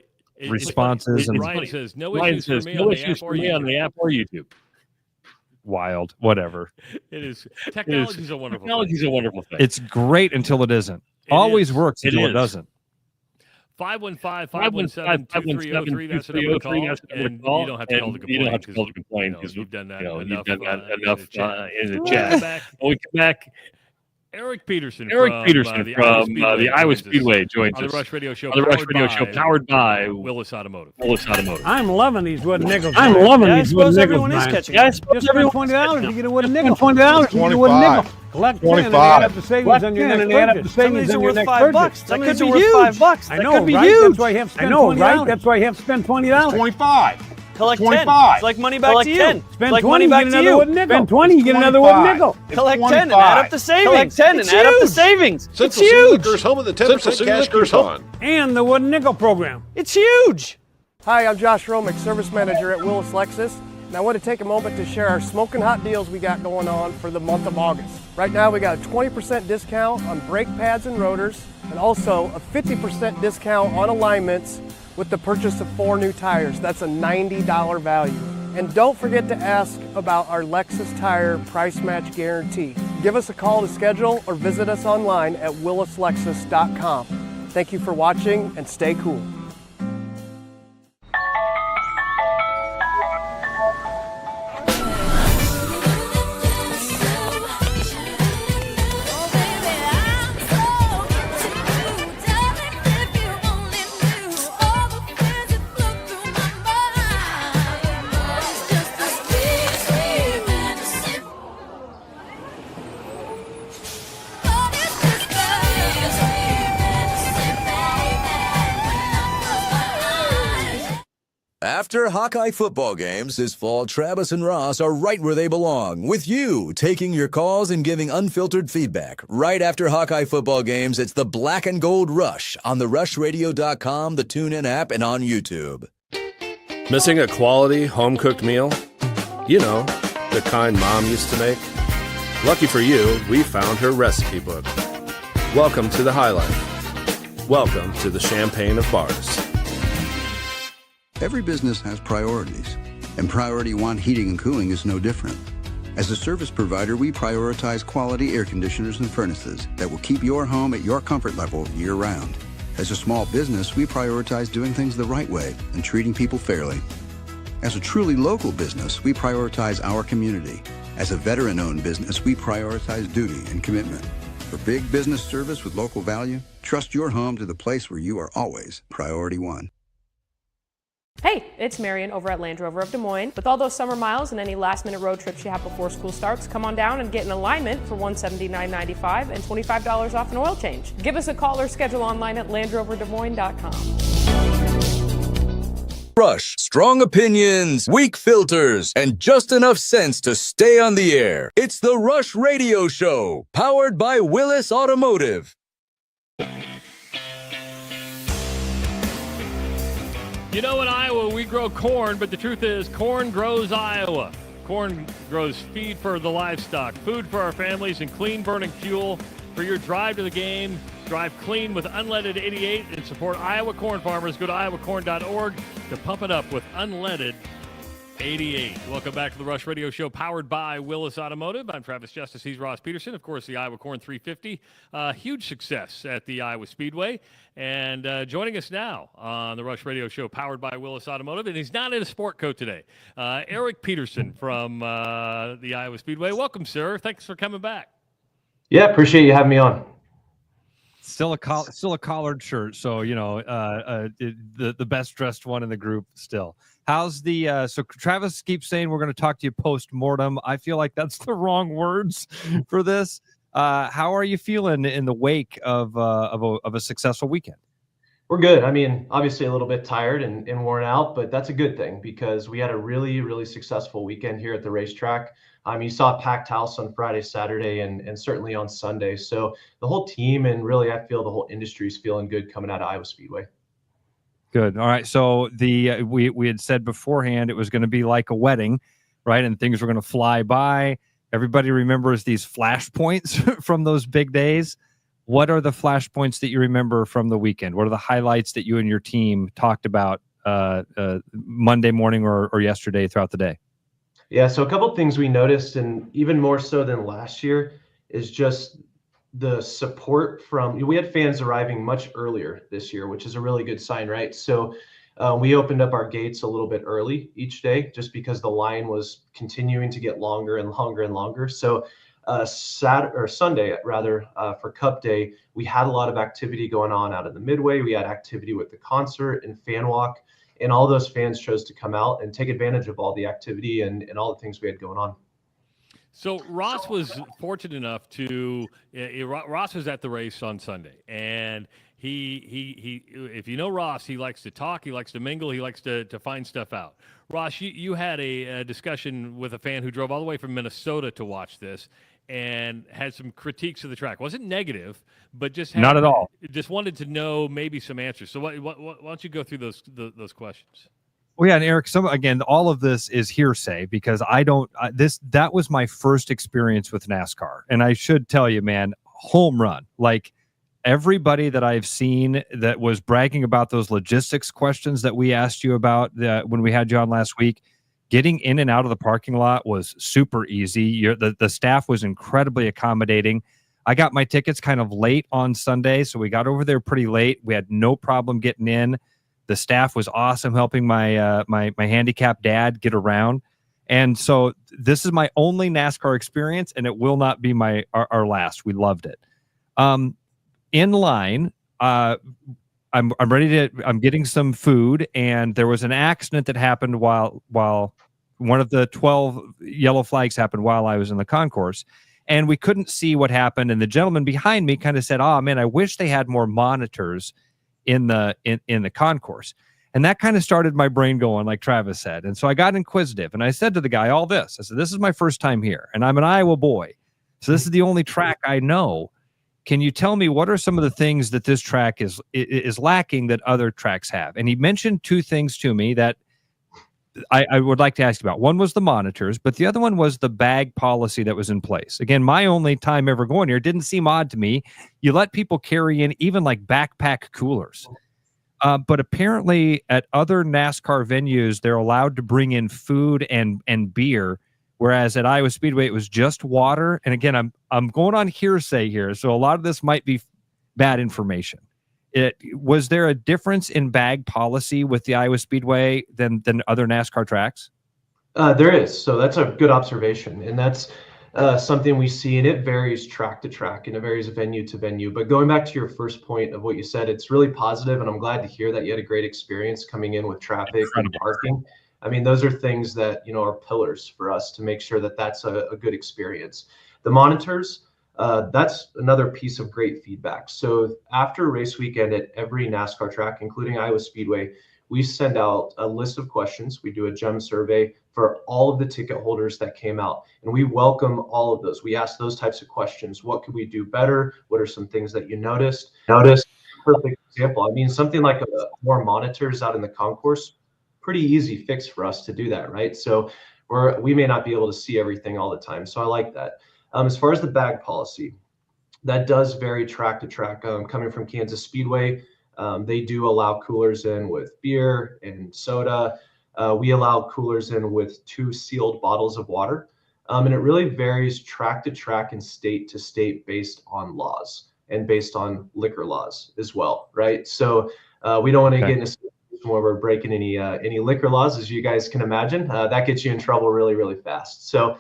E: responses.
D: Ryan says, no issues for me on the app or YouTube.
E: Wild, whatever.
D: It is. Technology is a wonderful thing.
E: It's great until it isn't. Always works until it doesn't.
D: 515-517-2303. That's the number to call. And you don't have to call to complain because you've done that enough in the chat. When we come back, Eric Peterson from the Iowa Speedway joins us on the Rush Radio Show. Powered by Willis Automotive.
K: I'm loving these wooden nickels.
S: I suppose everyone is catching.
K: Just spend $20 to get a wooden nickel. $20 to get a wooden nickel. Collect 10 and add up the savings on your next purchase.
S: Some of these are worth $5. That could be huge.
K: I know, right? That's why you have to spend $20. That's why you have to spend $20.
S: 25. Collect 10. It's like money back to you.
K: Spend 20, get another wooden nickel. Spend 20, you get another wooden nickel.
S: Collect 10 and add up the savings. Collect 10 and add up the savings. It's huge.
T: Home of the 10% cash coupon.
K: And the wooden nickel program.
S: It's huge.
U: Hi, I'm Josh Romick, Service Manager at Willis Lexus. And I want to take a moment to share our smoking hot deals we got going on for the month of August. Right now we got a 20% discount on brake pads and rotors, and also a 50% discount on alignments with the purchase of 4 new tires. That's a $90 value. And don't forget to ask about our Lexus Tire Price Match Guarantee. Give us a call to schedule or visit us online at willislexus.com. Thank you for watching and stay cool.
C: After Hawkeye football games this fall, Travis and Ross are right where they belong, with you, taking your calls and giving unfiltered feedback. Right after Hawkeye football games, it's the Black and Gold Rush on the RushRadio.com, the TuneIn app, and on YouTube.
T: Missing a quality home-cooked meal? You know, the kind Mom used to make? Lucky for you, we found her recipe book. Welcome to the High Life. Welcome to the Champagne of Bars.
V: Every business has priorities, and Priority One Heating and Cooling is no different. As a service provider, we prioritize quality air conditioners and furnaces that will keep your home at your comfort level year-round. As a small business, we prioritize doing things the right way and treating people fairly. As a truly local business, we prioritize our community. As a veteran-owned business, we prioritize duty and commitment. For big business service with local value, trust your home to the place where you are always Priority One.
W: Hey, it's Marion over at Land Rover of Des Moines. With all those summer miles and any last-minute road trips you have before school starts, come on down and get an alignment for $179.95 and $25 off an oil change. Give us a call or schedule online at LandRoverDesMoines.com.
C: Rush, strong opinions, weak filters, and just enough sense to stay on the air. It's the Rush Radio Show, powered by Willis Automotive.
D: You know, in Iowa, we grow corn, but the truth is corn grows Iowa. Corn grows feed for the livestock, food for our families, and clean-burning fuel for your drive to the game Drive clean with unleaded 88 and support Iowa corn farmers. Go to iowacorn.org to pump it up with unleaded 88. Welcome back to the Rush Radio Show, powered by Willis Automotive. I'm Travis Justice. He's Ross Peterson. Of course, the Iowa Corn 350. Huge success at the Iowa Speedway. And joining us now on the Rush Radio Show, powered by Willis Automotive, and he's not in a sport coat today, Eric Peterson from the Iowa Speedway. Welcome, sir. Thanks for coming back.
A: Yeah, appreciate you having me on.
E: Still a collared shirt, so the best dressed one in the group still. How's the so Travis keeps saying we're going to talk to you post-mortem. I feel like that's the wrong words for this. How are you feeling in the wake of a successful weekend?
A: We're good. I mean, obviously a little bit tired and worn out, but that's a good thing because we had a really, really successful weekend here at the racetrack. You saw a packed house on Friday, Saturday, and certainly on Sunday. So the whole team and really I feel the whole industry is feeling good coming out of Iowa Speedway.
E: Good. All right. So we had said beforehand it was going to be like a wedding, right? And things were going to fly by. Everybody remembers these flashpoints from those big days. What are the flashpoints that you remember from the weekend? What are the highlights that you and your team talked about Monday morning or yesterday throughout the day?
A: Yeah. So a couple of things we noticed, and even more so than last year, is just the support we had fans arriving much earlier this year, which is a really good sign, right? So we opened up our gates a little bit early each day just because the line was continuing to get longer and longer and longer. So Sunday, rather, for Cup Day, we had a lot of activity going on out in the Midway. We had activity with the concert and fan walk, and all those fans chose to come out and take advantage of all the activity and all the things we had going on.
D: So Ross was fortunate enough to Ross was at the race on Sunday, and he if you know Ross, he likes to talk, he likes to mingle, he likes to find stuff out. Ross, you had a discussion with a fan who drove all the way from Minnesota to watch this and had some critiques of the track. Wasn't negative, but just
E: not at all.
D: Just wanted to know maybe some answers. So why don't you go through those questions?
E: Well, yeah, and Eric, again, all of this is hearsay because that was my first experience with NASCAR. And I should tell you, man, home run. Like everybody that I've seen that was bragging about those logistics questions that we asked you about when we had you on last week, getting in and out of the parking lot was super easy. The staff was incredibly accommodating. I got my tickets kind of late on Sunday, so we got over there pretty late. We had no problem getting in. The staff was awesome, helping my handicapped dad get around. And so this is my only NASCAR experience, and it will not be our last. We loved it. In line, I'm getting some food, and there was an accident that happened while one of the 12 yellow flags happened while I was in the concourse, and we couldn't see what happened. And the gentleman behind me kind of said, "Oh man, I wish they had more monitors in the concourse." And that kind of started my brain going, like Travis said. And so I got inquisitive, and I said to the guy all this. I said, "This is my first time here, and I'm an Iowa boy, so this is the only track I know. Can you tell me what are some of the things that this track is lacking that other tracks have?" And he mentioned two things to me that I would like to ask about. One was the monitors, but the other one was the bag policy that was in place. Again, my only time ever going here, didn't seem odd to me. You let people carry in even like backpack coolers. But apparently at other NASCAR venues, they're allowed to bring in food and beer, whereas at Iowa Speedway, it was just water. And again, I'm going on hearsay here, so a lot of this might be bad information. Was there a difference in bag policy with the Iowa Speedway than other NASCAR tracks?
A: There is. So that's a good observation. And that's something we see, and it varies track to track and it varies venue to venue. But going back to your first point of what you said, it's really positive, and I'm glad to hear that you had a great experience coming in with traffic and parking. I mean, those are things that, are pillars for us to make sure that that's a good experience. The monitors, that's another piece of great feedback. So after race weekend at every NASCAR track, including Iowa Speedway, we send out a list of questions. We do a gem survey for all of the ticket holders that came out, and we welcome all of those. We ask those types of questions. What could we do better? What are some things that you noticed? Perfect example. I mean, something like more monitors out in the concourse, pretty easy fix for us to do that, right? So we may not be able to see everything all the time. So I like that. As far as the bag policy, that does vary track to track. Coming from Kansas Speedway, they do allow coolers in with beer and soda. We allow coolers in with 2 sealed bottles of water. And it really varies track to track and state to state based on laws and based on liquor laws as well, right? So we don't want to get in a situation where we're breaking any liquor laws, as you guys can imagine. That gets you in trouble really, really fast. So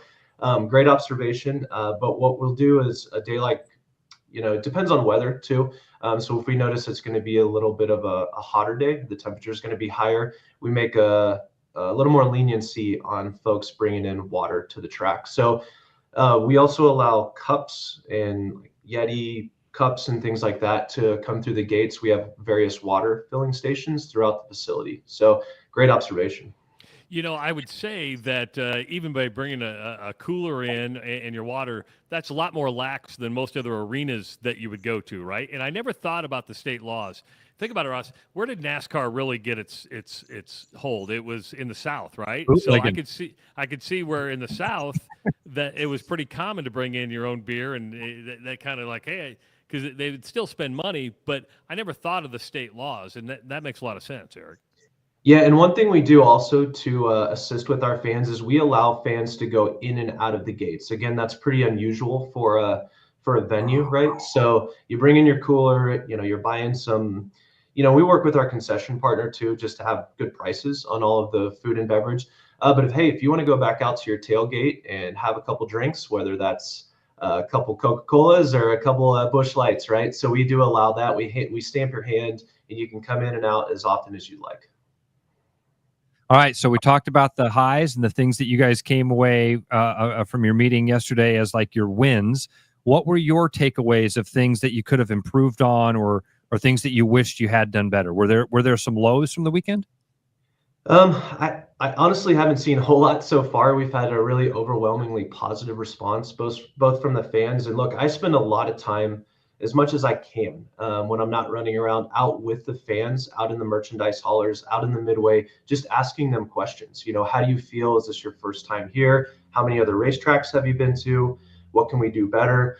A: great observation. But what we'll do is a day like, it depends on weather too. So if we notice it's going to be a little bit of a hotter day, the temperature is going to be higher, we make a little more leniency on folks bringing in water to the track. So we also allow cups and Yeti cups and things like that to come through the gates. We have various water filling stations throughout the facility. So great observation.
D: I would say that even by bringing a cooler in and your water, that's a lot more lax than most other arenas that you would go to, right? And I never thought about the state laws. Think about it, Ross. Where did NASCAR really get its hold? It was in the South, right? So I could see where in the South that it was pretty common to bring in your own beer, and that kind of like, hey, because they would still spend money. But I never thought of the state laws, and that makes a lot of sense, Eric.
A: Yeah, and one thing we do also to assist with our fans is we allow fans to go in and out of the gates. Again, that's pretty unusual for a venue, right? So you bring in your cooler, you're buying some, we work with our concession partner too, just to have good prices on all of the food and beverage. But if you want to go back out to your tailgate and have a couple drinks, whether that's a couple Coca-Colas or a couple Busch Lights, right? So we do allow that. We stamp your hand, and you can come in and out as often as you like.
E: All right, so we talked about the highs and the things that you guys came away from your meeting yesterday as like your wins. What were your takeaways of things that you could have improved on, or things that you wished you had done better? Were there some lows from the weekend?
A: I honestly haven't seen a whole lot so far. We've had a really overwhelmingly positive response, both from the fans. And look, I spend a lot of time, as much as I can, when I'm not running around, out with the fans, out in the merchandise haulers, out in the midway, just asking them questions. How do you feel? Is this your first time here? How many other racetracks have you been to? What can we do better?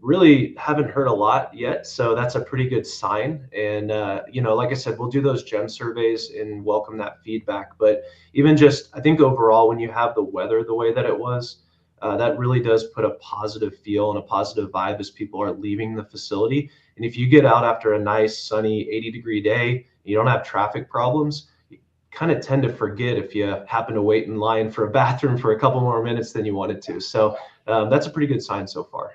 A: Really haven't heard a lot yet, so that's a pretty good sign. And like I said, we'll do those gem surveys and welcome that feedback. But even just, I think overall, when you have the weather the way that it was, that really does put a positive feel and a positive vibe as people are leaving the facility. And if you get out after a nice sunny 80-degree day, you don't have traffic problems, you kind of tend to forget if you happen to wait in line for a bathroom for a couple more minutes than you wanted to. So that's a pretty good sign so far.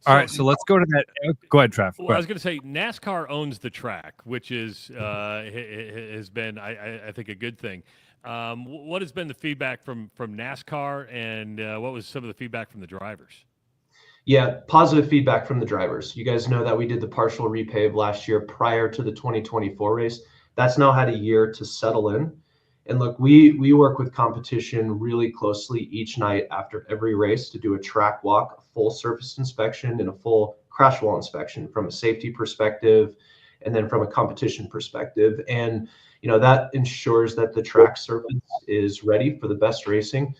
E: All right, so let's go to that. Go ahead, Trav.
D: Well, I was going to say NASCAR owns the track, which is has been, I think, a good thing. What has been the feedback from NASCAR, and what was some of the feedback from the drivers?
A: Yeah, positive feedback from the drivers. You guys know that we did the partial repave last year prior to the 2024 race. That's now had a year to settle in. And look, we work with competition really closely each night after every race to do a track walk, a full surface inspection, and a full crash wall inspection from a safety perspective, and then from a competition perspective. And that ensures that the track surface is ready for the best racing.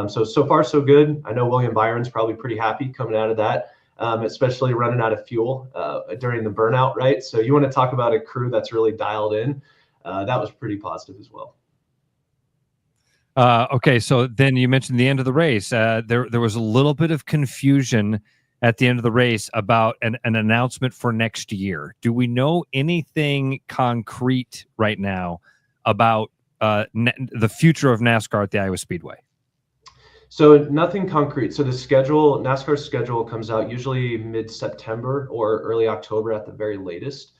A: So far, so good. I know William Byron's probably pretty happy coming out of that, especially running out of fuel during the burnout, right? So you want to talk about a crew that's really dialed in. That was pretty positive as well.
E: Okay, so then you mentioned the end of the race. There was a little bit of confusion at the end of the race about an announcement for next year. Do we know anything concrete right now about the future of NASCAR at the Iowa Speedway?
A: So nothing concrete. So NASCAR's schedule comes out usually mid-September or early October at the very latest.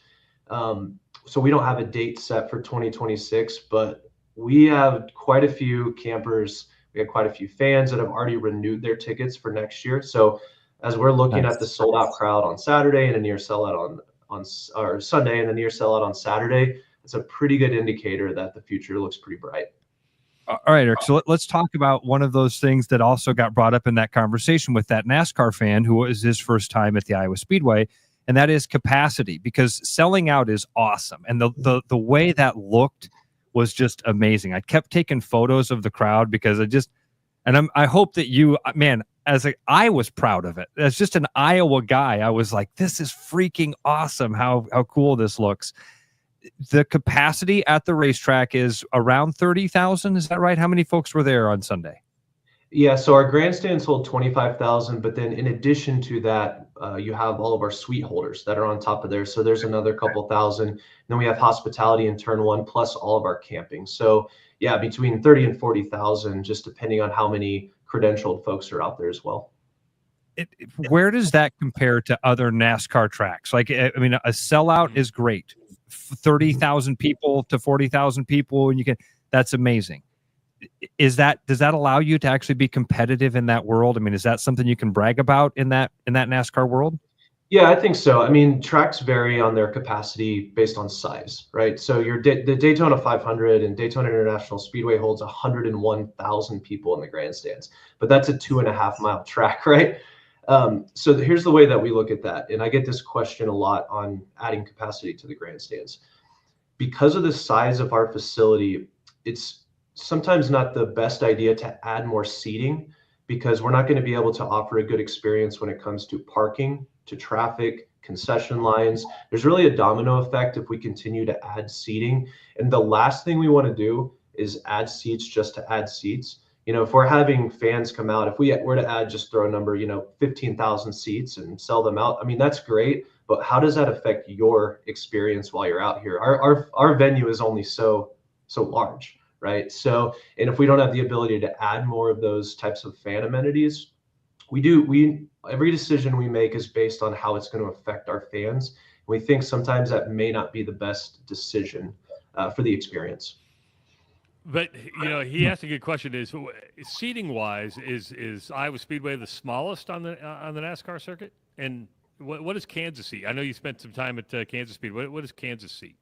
A: So we don't have a date set for 2026, but we have quite a few campers. We have quite a few fans that have already renewed their tickets for next year. So as we're looking at the sold out crowd on Saturday and a near sellout on Sunday and a near sellout on Saturday, it's a pretty good indicator that the future looks pretty bright.
E: All right, Eric. So let's talk about one of those things that also got brought up in that conversation with that NASCAR fan who was his first time at the Iowa Speedway, and that is capacity, because selling out is awesome. And the way that looked was just amazing. I kept taking photos of the crowd because I hope that I was proud of it. As just an Iowa guy, I was like, this is freaking awesome. How cool this looks. The capacity at the racetrack is around 30,000. Is that right? How many folks were there on Sunday?
A: Yeah, so our grandstands hold 25,000, but then in addition to that, you have all of our suite holders that are on top of there. So there's another couple thousand. And then we have hospitality in turn one, plus all of our camping. So yeah, between 30 and 40,000, just depending on how many credentialed folks are out there as well.
E: Where does that compare to other NASCAR tracks? Like, I mean, a sellout is great. 30,000 people to 40,000 people, and that's amazing. Does that allow you to actually be competitive in that world? I mean, is that something you can brag about in that NASCAR world?
A: Yeah, I think so. I mean, tracks vary on their capacity based on size, right? So the Daytona 500 and Daytona International Speedway holds 101,000 people in the grandstands, but that's a 2.5-mile track, right? So here's the way that we look at that. And I get this question a lot on adding capacity to the grandstands. Because of the size of our facility, it's sometimes not the best idea to add more seating, because we're not going to be able to offer a good experience when it comes to parking, to traffic, concession lines. There's really a domino effect if we continue to add seating. And the last thing we want to do is add seats just to add seats. If we're having fans come out, if we were to add, just throw a number, 15,000 seats and sell them out, I mean, that's great. But how does that affect your experience while you're out here? Our venue is only so large, right? So, and if we don't have the ability to add more of those types of fan amenities, every decision we make is based on how it's going to affect our fans. We think sometimes that may not be the best decision for the experience.
D: But he asked a good question: is seating wise, is Iowa Speedway the smallest on the NASCAR circuit? And what does Kansas seat? I know you spent some time at Kansas Speed. What does Kansas seat?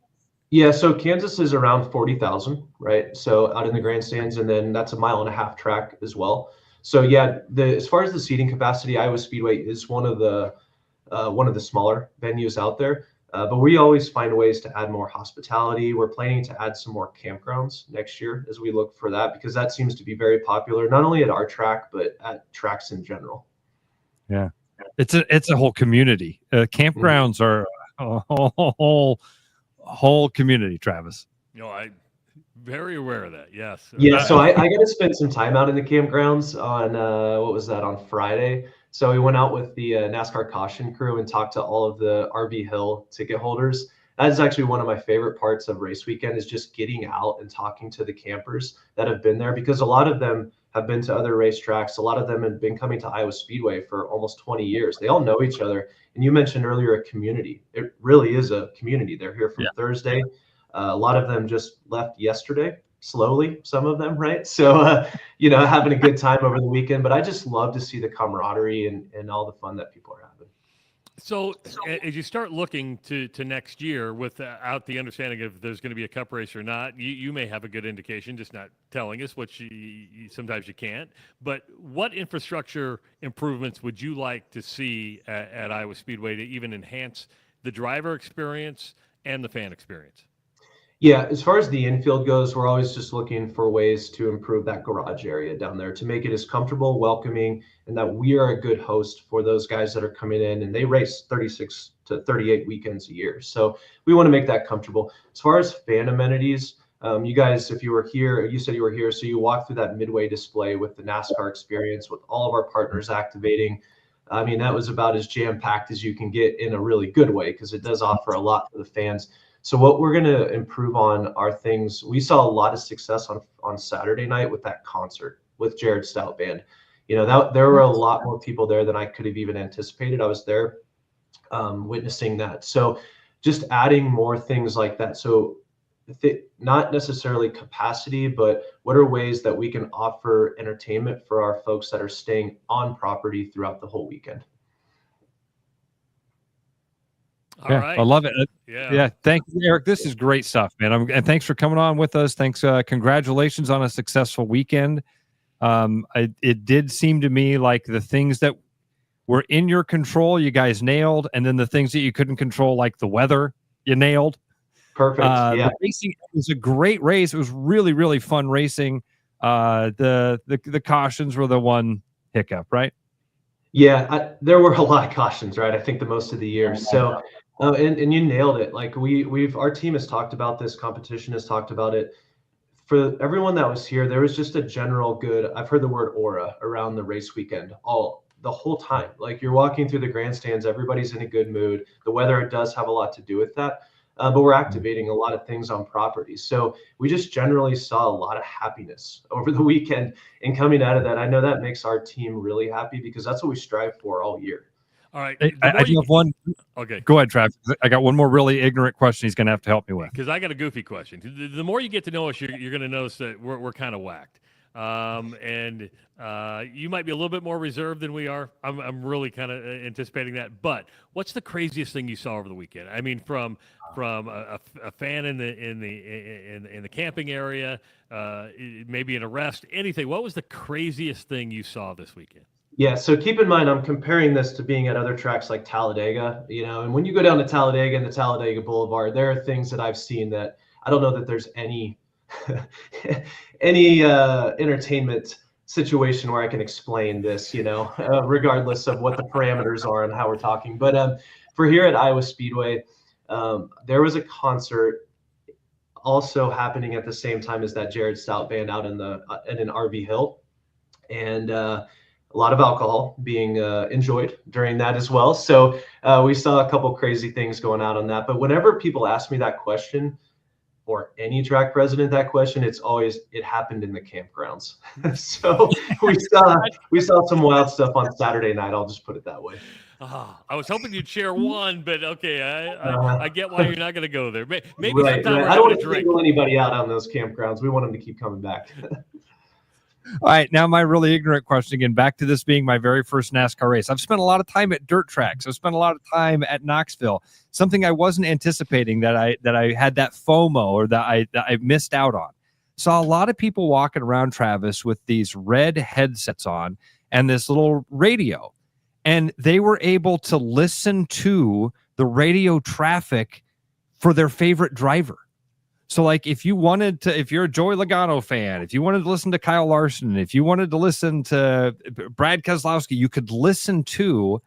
A: Yeah, so Kansas is around 40,000, right? So out in the grandstands, and then that's a 1.5-mile track as well. So yeah, as far as the seating capacity, Iowa Speedway is one of the smaller venues out there. But we always find ways to add more hospitality. We're planning to add some more campgrounds next year as we look for that, because that seems to be very popular, not only at our track, but at tracks in general.
E: Yeah, it's a whole community. Campgrounds are a whole community, Travis.
D: I'm very aware of that. Yes.
A: Yeah. So I got to spend some time out in the campgrounds on on Friday. So we went out with the NASCAR caution crew and talked to all of the RV Hill ticket holders. That is actually one of my favorite parts of race weekend, is just getting out and talking to the campers that have been there, because a lot of them have been to other racetracks. A lot of them have been coming to Iowa Speedway for almost 20 years. They all know each other. And you mentioned earlier a community. It really is a community. They're here from Thursday. A lot of them just left yesterday, slowly, some of them, right? So, having a good time over the weekend. But I just love to see the camaraderie and all the fun that people are having.
D: So as you start looking to next year without the understanding of there's going to be a cup race or not, you may have a good indication, just not telling us, which sometimes you can't. But what infrastructure improvements would you like to see at Iowa Speedway to even enhance the driver experience and the fan experience?
A: Yeah, as far as the infield goes, we're always just looking for ways to improve that garage area down there to make it as comfortable, welcoming, and that we are a good host for those guys that are coming in, and they race 36 to 38 weekends a year. So we want to make that comfortable. As far as fan amenities, you guys, if you were here, you said you were here, so you walked through that midway display with the NASCAR experience, with all of our partners activating. I mean, that was about as jam-packed as you can get in a really good way, because it does offer a lot for the fans. So what we're going to improve on are things. We saw a lot of success on Saturday night with that concert with Jared Stout Band. There were a lot more people there than I could have even anticipated. I was there witnessing that. So just adding more things like that. So not necessarily capacity, but what are ways that we can offer entertainment for our folks that are staying on property throughout the whole weekend.
D: All right.
E: I love it.
D: Yeah.
E: Thank you, Eric. This is great stuff, man. And thanks for coming on with us. Thanks. Congratulations on a successful weekend. It did seem to me like the things that were in your control, you guys nailed. And then the things that you couldn't control, like the weather, you nailed.
A: Perfect. Yeah.
E: The racing was a great race. It was really, really fun racing. The cautions were the one hiccup, right?
A: Yeah, there were a lot of cautions, right? I think the most of the year. So, and you nailed it. Like our team has talked about this, competition has talked about it. For everyone that was here, there was just a general good, I've heard the word aura around the race weekend the whole time. Like you're walking through the grandstands, everybody's in a good mood. The weather does have a lot to do with that. But we're activating a lot of things on property. So we just generally saw a lot of happiness over the weekend. And coming out of that, I know that makes our team really happy because that's what we strive for all year.
D: All right.
E: I do have one.
D: Okay.
E: Go ahead, Trav. I got one more really ignorant question he's going to have to help me with.
D: Because I got a goofy question. The more you get to know us, you're going to notice that we're kind of whacked. And you might be a little bit more reserved than we are. I'm really kind of anticipating that. But what's the craziest thing you saw over the weekend? I mean, from a fan in the camping area, maybe an arrest, anything. What was the craziest thing you saw this weekend?
A: Yeah, so keep in mind, I'm comparing this to being at other tracks like Talladega, and when you go down to Talladega and the Talladega Boulevard, there are things that I've seen that I don't know that there's any entertainment situation where I can explain this, regardless of what the parameters are and how we're talking. But for here at Iowa Speedway, there was a concert also happening at the same time as that Jared Stout band out in an RV Hill, and a lot of alcohol being enjoyed during that as well. So we saw a couple crazy things going out on that. But whenever people ask me that question, or any track president that question, it's always, it happened in the campgrounds. So we saw some wild stuff on Saturday night. I'll just put it that way.
D: I was hoping you'd share one, but okay, I get why you're not going to go there. Maybe
A: right. I don't want to single anybody out on those campgrounds. We want them to keep coming back.
E: All right, now my really ignorant question again, back to this being my very first NASCAR race. I've spent a lot of time at dirt tracks. I've spent a lot of time at Knoxville, something I wasn't anticipating that I had that FOMO or that I missed out on. Saw a lot of people walking around, Travis, with these red headsets on and this little radio, and they were able to listen to the radio traffic for their favorite driver. So, like, if you're a Joey Logano fan, if you wanted to listen to Kyle Larson, if you wanted to listen to Brad Keselowski, you could listen to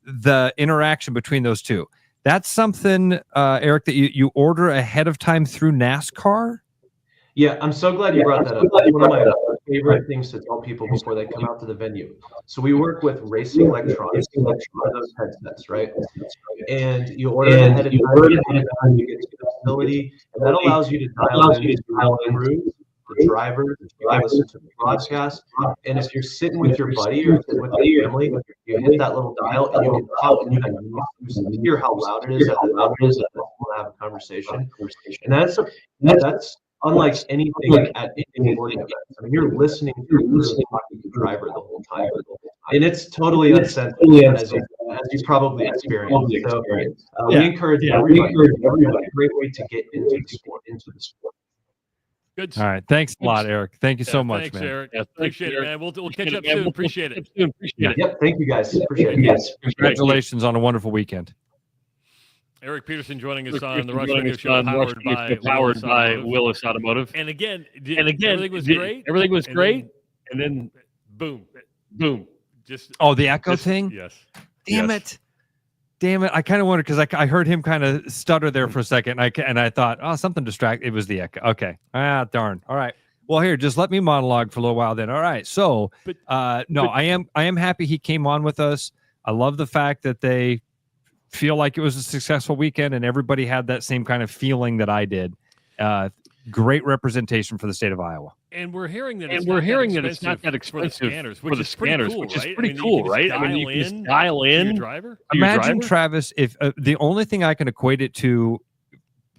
E: the interaction between those two. That's something, Eric, that you order ahead of time through NASCAR?
A: Yeah, I'm so glad you brought that up. That's one of my favorite things to tell people before they come out to the venue. So we work with racing electronics for those headsets, right? And you order it ahead of time, you get to the facility, and that allows you to dial in the crew, the driver, you can listen to the broadcast. And if you're sitting with your buddy or with your family, you hit that little dial and you can pop and you can hear how loud it is, have a conversation. And that's unlike anything at any sporting event. I mean, you're listening to the driver the whole time, and it's totally uncensored, as you probably experienced. So we encourage everybody. A great way to get into the sport.
D: Good.
E: All right. Thanks a lot, Eric. Thank you so much,
D: thanks,
E: man.
D: Eric. Appreciate it, man. We'll catch up soon. Appreciate it.
A: Yep. Thank you, guys. Appreciate it.
E: Congratulations on a wonderful weekend.
D: Eric Peterson joining us on the Rush Radio Show, powered by Willis Automotive. And again, everything was great. Everything was great. And then boom. Just
E: the echo thing?
D: Yes.
E: Damn it. I kind of wondered because I heard him kind of stutter there for a second. And I thought, something distracted. It was the echo. Okay. Darn. All right. Well, here, just let me monologue for a little while then. All right. So, I am happy he came on with us. I love the fact that they feel like it was a successful weekend and everybody had that same kind of feeling that I did. Great representation for the state of Iowa.
D: And we're hearing that it's not that expensive for the scanners, which is pretty cool, right? I mean, you can just dial in your driver.
E: Imagine, Travis, if the only thing I can equate it to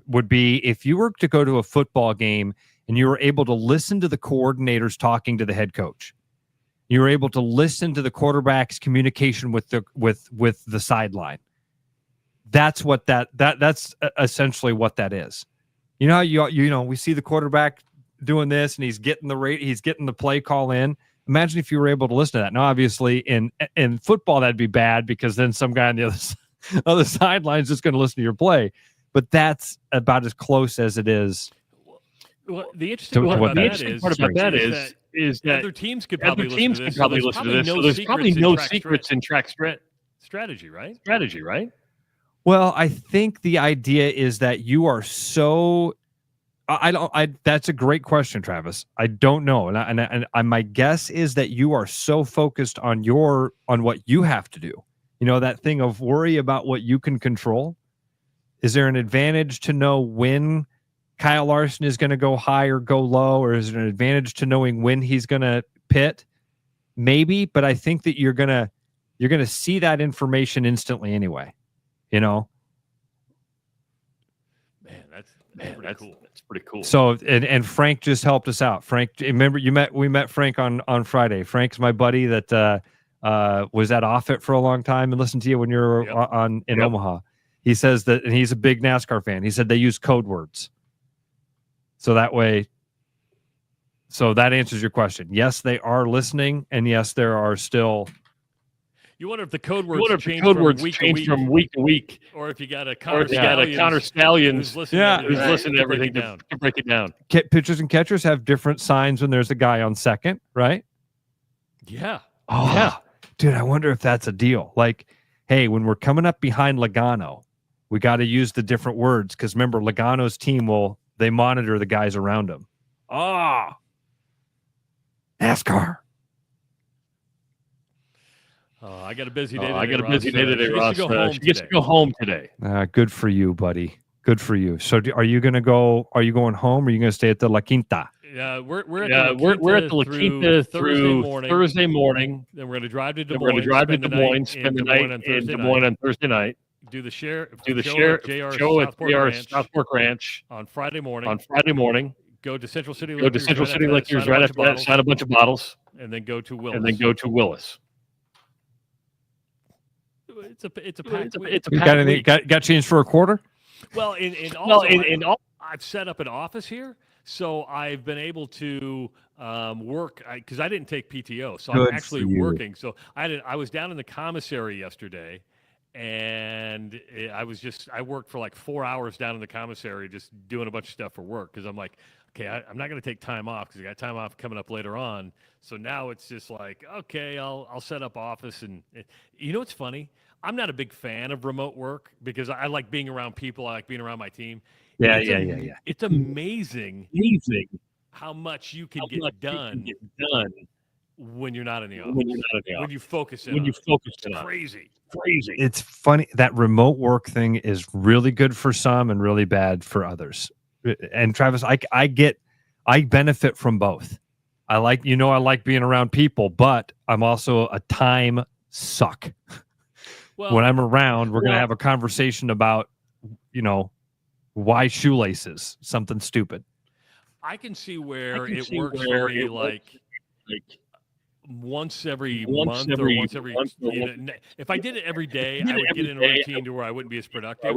E: would be if you were to go to a football game and you were able to listen to the coordinators talking to the head coach. You were able to listen to the quarterback's communication with the sideline. That's what that's essentially what that is. You know, we see the quarterback doing this and he's getting the play call in. Imagine if you were able to listen to that. Now, obviously in football, that'd be bad because then some guy on the other sideline is just going to listen to your play. But that's about as close as it is
D: Well, the interesting part about that is that
E: other teams could probably listen to this. So there's probably no secrets in track
D: strategy, right?
E: Well, I think the idea is that you are so. That's a great question, Travis. I don't know, and my guess is that you are so focused on what you have to do. That thing of worry about what you can control. Is there an advantage to know when Kyle Larson is going to go high or go low, or is there an advantage to knowing when he's going to pit? Maybe, but I think that you're gonna see that information instantly anyway.
D: Man, that's cool. That's pretty cool.
E: So and Frank just helped us out. Frank, remember we met Frank on Friday. Frank's my buddy that was at Offutt for a long time and listened to you when you were in Omaha. He says that, and he's a big NASCAR fan. He said they use code words. So that answers your question. Yes, they are listening, and yes, there are still.
D: You wonder if the code words change from week to week, or if you got a counter stallions who's listening to everything to break it down.
E: Pitchers and catchers have different signs when there's a guy on second, right?
D: Yeah.
E: Oh, yeah. Dude, I wonder if that's a deal. Like, hey, when we're coming up behind Logano, we got to use the different words because remember, Logano's team they monitor the guys around him. NASCAR.
D: I got a busy day
E: today.
D: Ross. She gets to go home today.
E: Good for you, buddy. Good for you. So, are you going to go? Are you going home? Or are you going to stay at the La Quinta?
D: Yeah, we're at the La Quinta through Thursday morning. Then we're going to drive to Des Moines. Spend the night in Des Moines on Thursday night. Do the show at JR Southport Ranch on Friday morning. Go to Central City Liquors right after that. Sign a bunch of bottles, and then go to Willis. It's a packed week.
E: Got changed for a quarter?
D: Well, I've set up an office here, so I've been able to work because I didn't take PTO, so I'm actually working. So I was down in the commissary yesterday, and I worked for like 4 hours down in the commissary just doing a bunch of stuff for work because I'm like, okay, I'm not going to take time off because I got time off coming up later on. So now it's just like, okay, I'll set up office. And what's funny? I'm not a big fan of remote work because I like being around people. I like being around my team.
E: Yeah.
D: It's amazing how much you can get done when you're not in the office. When you focus in. It's crazy.
E: It's funny that remote work thing is really good for some and really bad for others. And Travis, I benefit from both. I like being around people, but I'm also a time suck. Well, when I'm around, we're going to have a conversation about, why shoelaces, something stupid.
D: I can see where it works for me like once every month or once every. If I did it every day, I would get in a routine to where I wouldn't be as productive.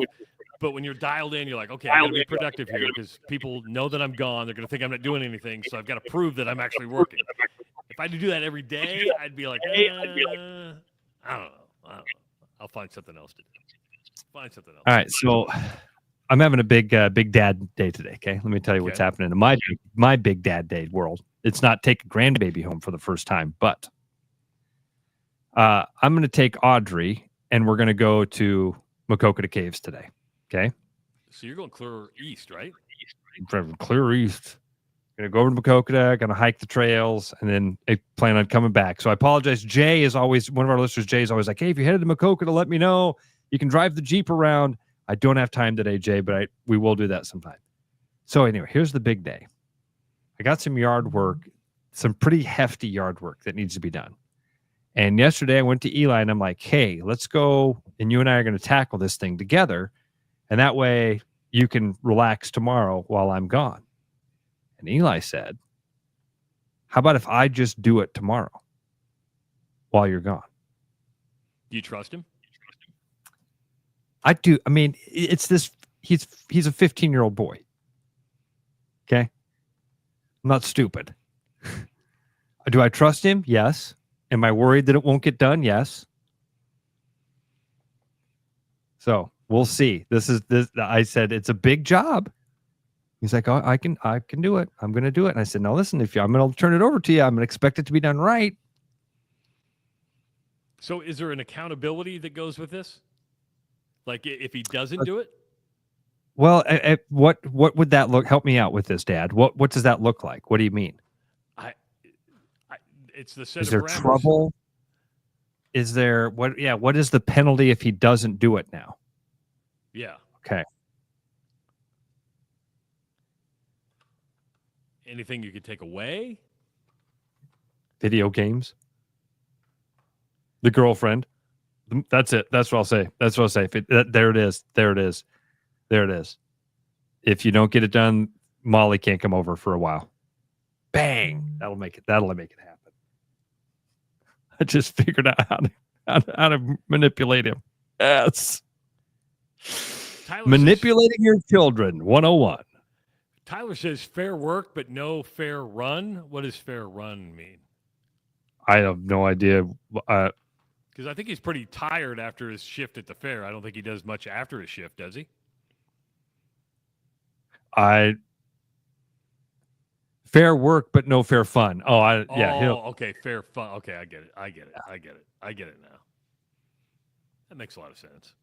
D: But when you're dialed in, you're like, okay, I'm going to be productive here because people know that I'm gone. They're going to think I'm not doing anything, so I've got to prove that I'm actually working. If I had to do that every day, I'd be like, I don't know. I'll find something else to do.
E: All right, so I'm having a big dad day today. Okay, let me tell you what's happening in my big dad day world. It's not take a grandbaby home for the first time, but I'm going to take Audrey and we're going to go to Makokata Caves today. Okay,
D: so you're going clear east, right?
E: Clear east. Going to go over to Makokata, going to hike the trails, and then I plan on coming back. So I apologize. Jay is always one of our listeners. Jay is always like, hey, if you're headed to Makokata, let me know. You can drive the Jeep around. I don't have time today, Jay, but we will do that sometime. So anyway, here's the big day. I got some yard work, some pretty hefty yard work that needs to be done. And yesterday I went to Eli and I'm like, hey, let's go. And you and I are going to tackle this thing together. And that way you can relax tomorrow while I'm gone. And Eli said, how about if I just do it tomorrow while you're gone?
D: Do you trust him?
E: I do. I mean, it's this, he's a 15-year-old boy. Okay. I'm not stupid. Do I trust him? Yes. Am I worried that it won't get done? Yes. So we'll see. I said, it's a big job. He's like, oh, I can do it. I'm going to do it. And I said, no, listen, I'm going to turn it over to you, I'm going to expect it to be done right.
D: So is there an accountability that goes with this? Like if he doesn't do it?
E: Well, what would that look? Help me out with this, Dad. What does that look like? What do you mean?
D: It's the set
E: Is
D: of
E: there
D: parameters.
E: trouble? Is there what? Yeah. What is the penalty if he doesn't do it now?
D: Yeah.
E: Okay.
D: Anything you could take away?
E: Video games. The girlfriend. That's it. That's what I'll say. That's what I'll say. There it is. There it is. There it is. If you don't get it done, Molly can't come over for a while. Bang. That'll make it happen. I just figured out how to manipulate him. Yes. Manipulating your children 101.
D: Tyler says fair work, but no fair run. What does fair run mean?
E: I have no idea.
D: Because I think he's pretty tired after his shift at the fair. I don't think he does much after his shift, does he?
E: Fair work, but no fair fun.
D: Okay, fair fun. Okay, I get it. I get it now. That makes a lot of sense.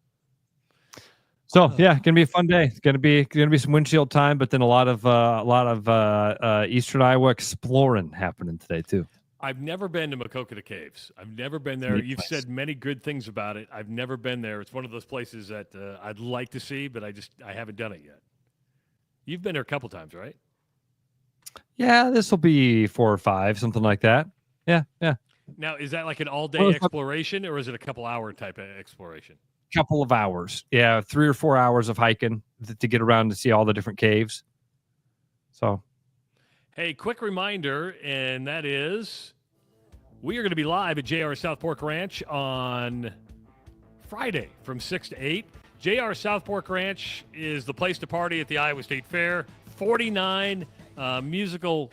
E: So yeah, gonna be a fun day. It's gonna be some windshield time, but then a lot of Eastern Iowa exploring happening today too.
D: I've never been to Makokata Caves. I've never been there. You've said many good things about it. I've never been there. It's one of those places that I'd like to see, but I haven't done it yet. You've been there a couple times, right?
E: Yeah, this will be 4 or 5, something like that. Yeah.
D: Now, is that like an all-day exploration, or is it a couple-hour type of exploration?
E: Couple of hours. Yeah, 3 or 4 hours of hiking to get around to see all the different caves. So,
D: hey, quick reminder, and that is we are going to be live at JR South Fork Ranch on Friday from 6 to 8. JR South Fork Ranch is the place to party at the Iowa State Fair. 49 musical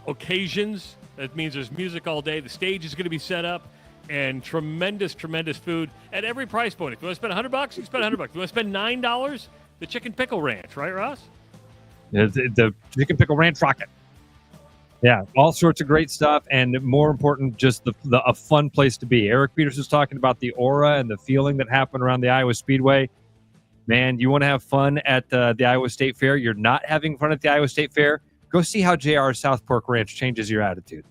D: occasions. That means there's music all day. The stage is going to be set up, and tremendous food at every price point. If you want to spend $100, you spend $100. If you want to spend $9, the Chicken Pickle Ranch, right, Ross?
E: The Chicken Pickle Ranch rocket. Yeah, all sorts of great stuff, and more important, just a fun place to be. Eric Peterson's talking about the aura and the feeling that happened around the Iowa Speedway. Man, you want to have fun at the Iowa State Fair? You're not having fun at the Iowa State Fair? Go see how JR South Fork Ranch changes your attitude.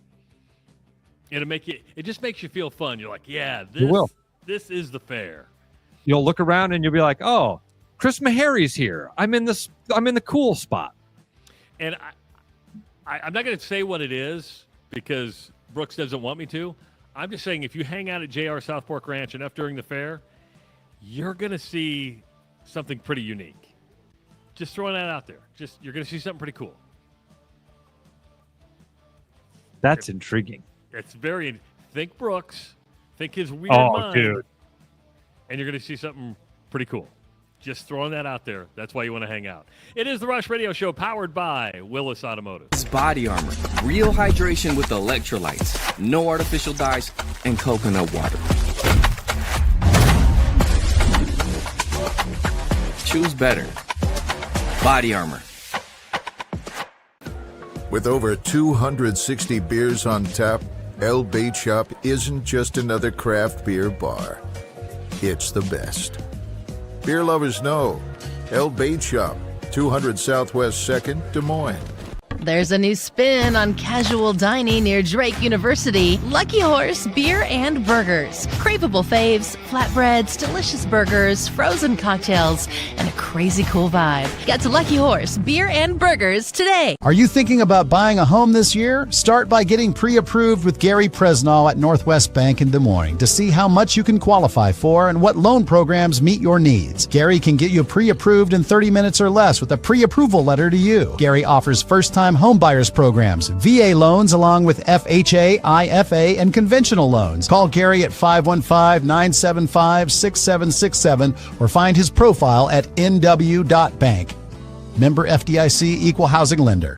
D: It just makes you feel fun. You're like, yeah, this is the fair.
E: You'll look around and you'll be like, oh, Chris Meharry's here. I'm in the cool spot.
D: And I'm not going to say what it is because Brooks doesn't want me to. I'm just saying if you hang out at JR South Fork Ranch enough during the fair, you're going to see something pretty unique. Just throwing that out there. You're going to see something pretty cool.
E: That's intriguing.
D: It's think Brooks, think his weird mind.
E: Dude.
D: And you're going to see something pretty cool. Just throwing that out there. That's why you want to hang out. It is the Rush Radio Show powered by Willis Automotive.
F: It's Body Armor. Real hydration with electrolytes. No artificial dyes and coconut water. Choose better. Body Armor.
H: With over 260 beers on tap, El Bait Shop isn't just another craft beer bar. It's the best. Beer lovers know. El Bait Shop, 200 Southwest 2nd, Des Moines.
O: There's a new spin on casual dining near Drake University. Lucky Horse Beer and Burgers. Craveable faves, flatbreads, delicious burgers, frozen cocktails, and a crazy cool vibe. Get to Lucky Horse Beer and Burgers today.
J: Are you thinking about buying a home this year? Start by getting pre-approved with Gary Presnall at Northwest Bank in Des Moines to see how much you can qualify for and what loan programs meet your needs. Gary can get you pre-approved in 30 minutes or less with a pre-approval letter to you. Gary offers first-time home buyers programs, VA loans, along with FHA, IFA, and conventional loans. Call Gary at 515-975-6767 or find his profile at nw.bank. Member FDIC, Equal Housing Lender.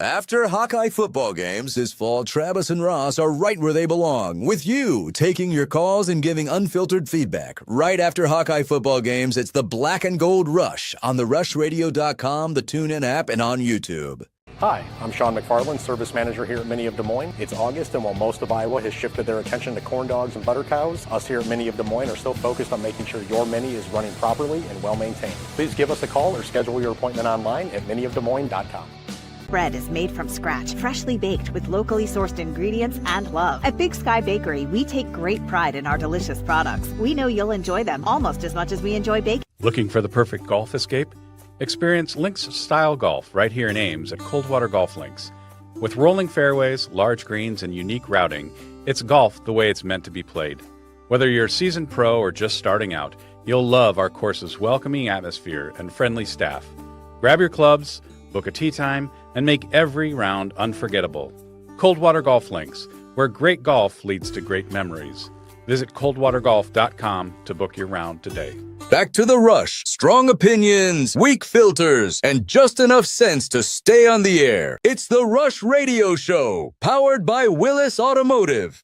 C: After Hawkeye football games this fall, Travis and Ross are right where they belong, with you taking your calls and giving unfiltered feedback. Right after Hawkeye football games, it's the Black and Gold Rush on therushradio.com, the TuneIn app, and on YouTube.
I: Hi, I'm Sean McFarland, Service Manager here at Mini of Des Moines. It's August, and while most of Iowa has shifted their attention to corn dogs and butter cows, us here at Mini of Des Moines are still focused on making sure your Mini is running properly and well maintained. Please give us a call or schedule your appointment online at miniofdesmoines.com.
N: Bread is made from scratch, freshly baked with locally sourced ingredients and love. At Big Sky Bakery, we take great pride in our delicious products. We know you'll enjoy them almost as much as we enjoy baking.
P: Looking for the perfect golf escape? Experience links-style golf right here in Ames at Coldwater Golf Links. With rolling fairways, large greens, and unique routing, it's golf the way it's meant to be played. Whether you're a seasoned pro or just starting out, you'll love our course's welcoming atmosphere and friendly staff. Grab your clubs, book a tee time, and make every round unforgettable. Coldwater Golf Links, where great golf leads to great memories. Visit coldwatergolf.com to book your round today.
C: Back to the Rush. Strong opinions, weak filters, and just enough sense to stay on the air. It's the Rush Radio Show, powered by Willis Automotive.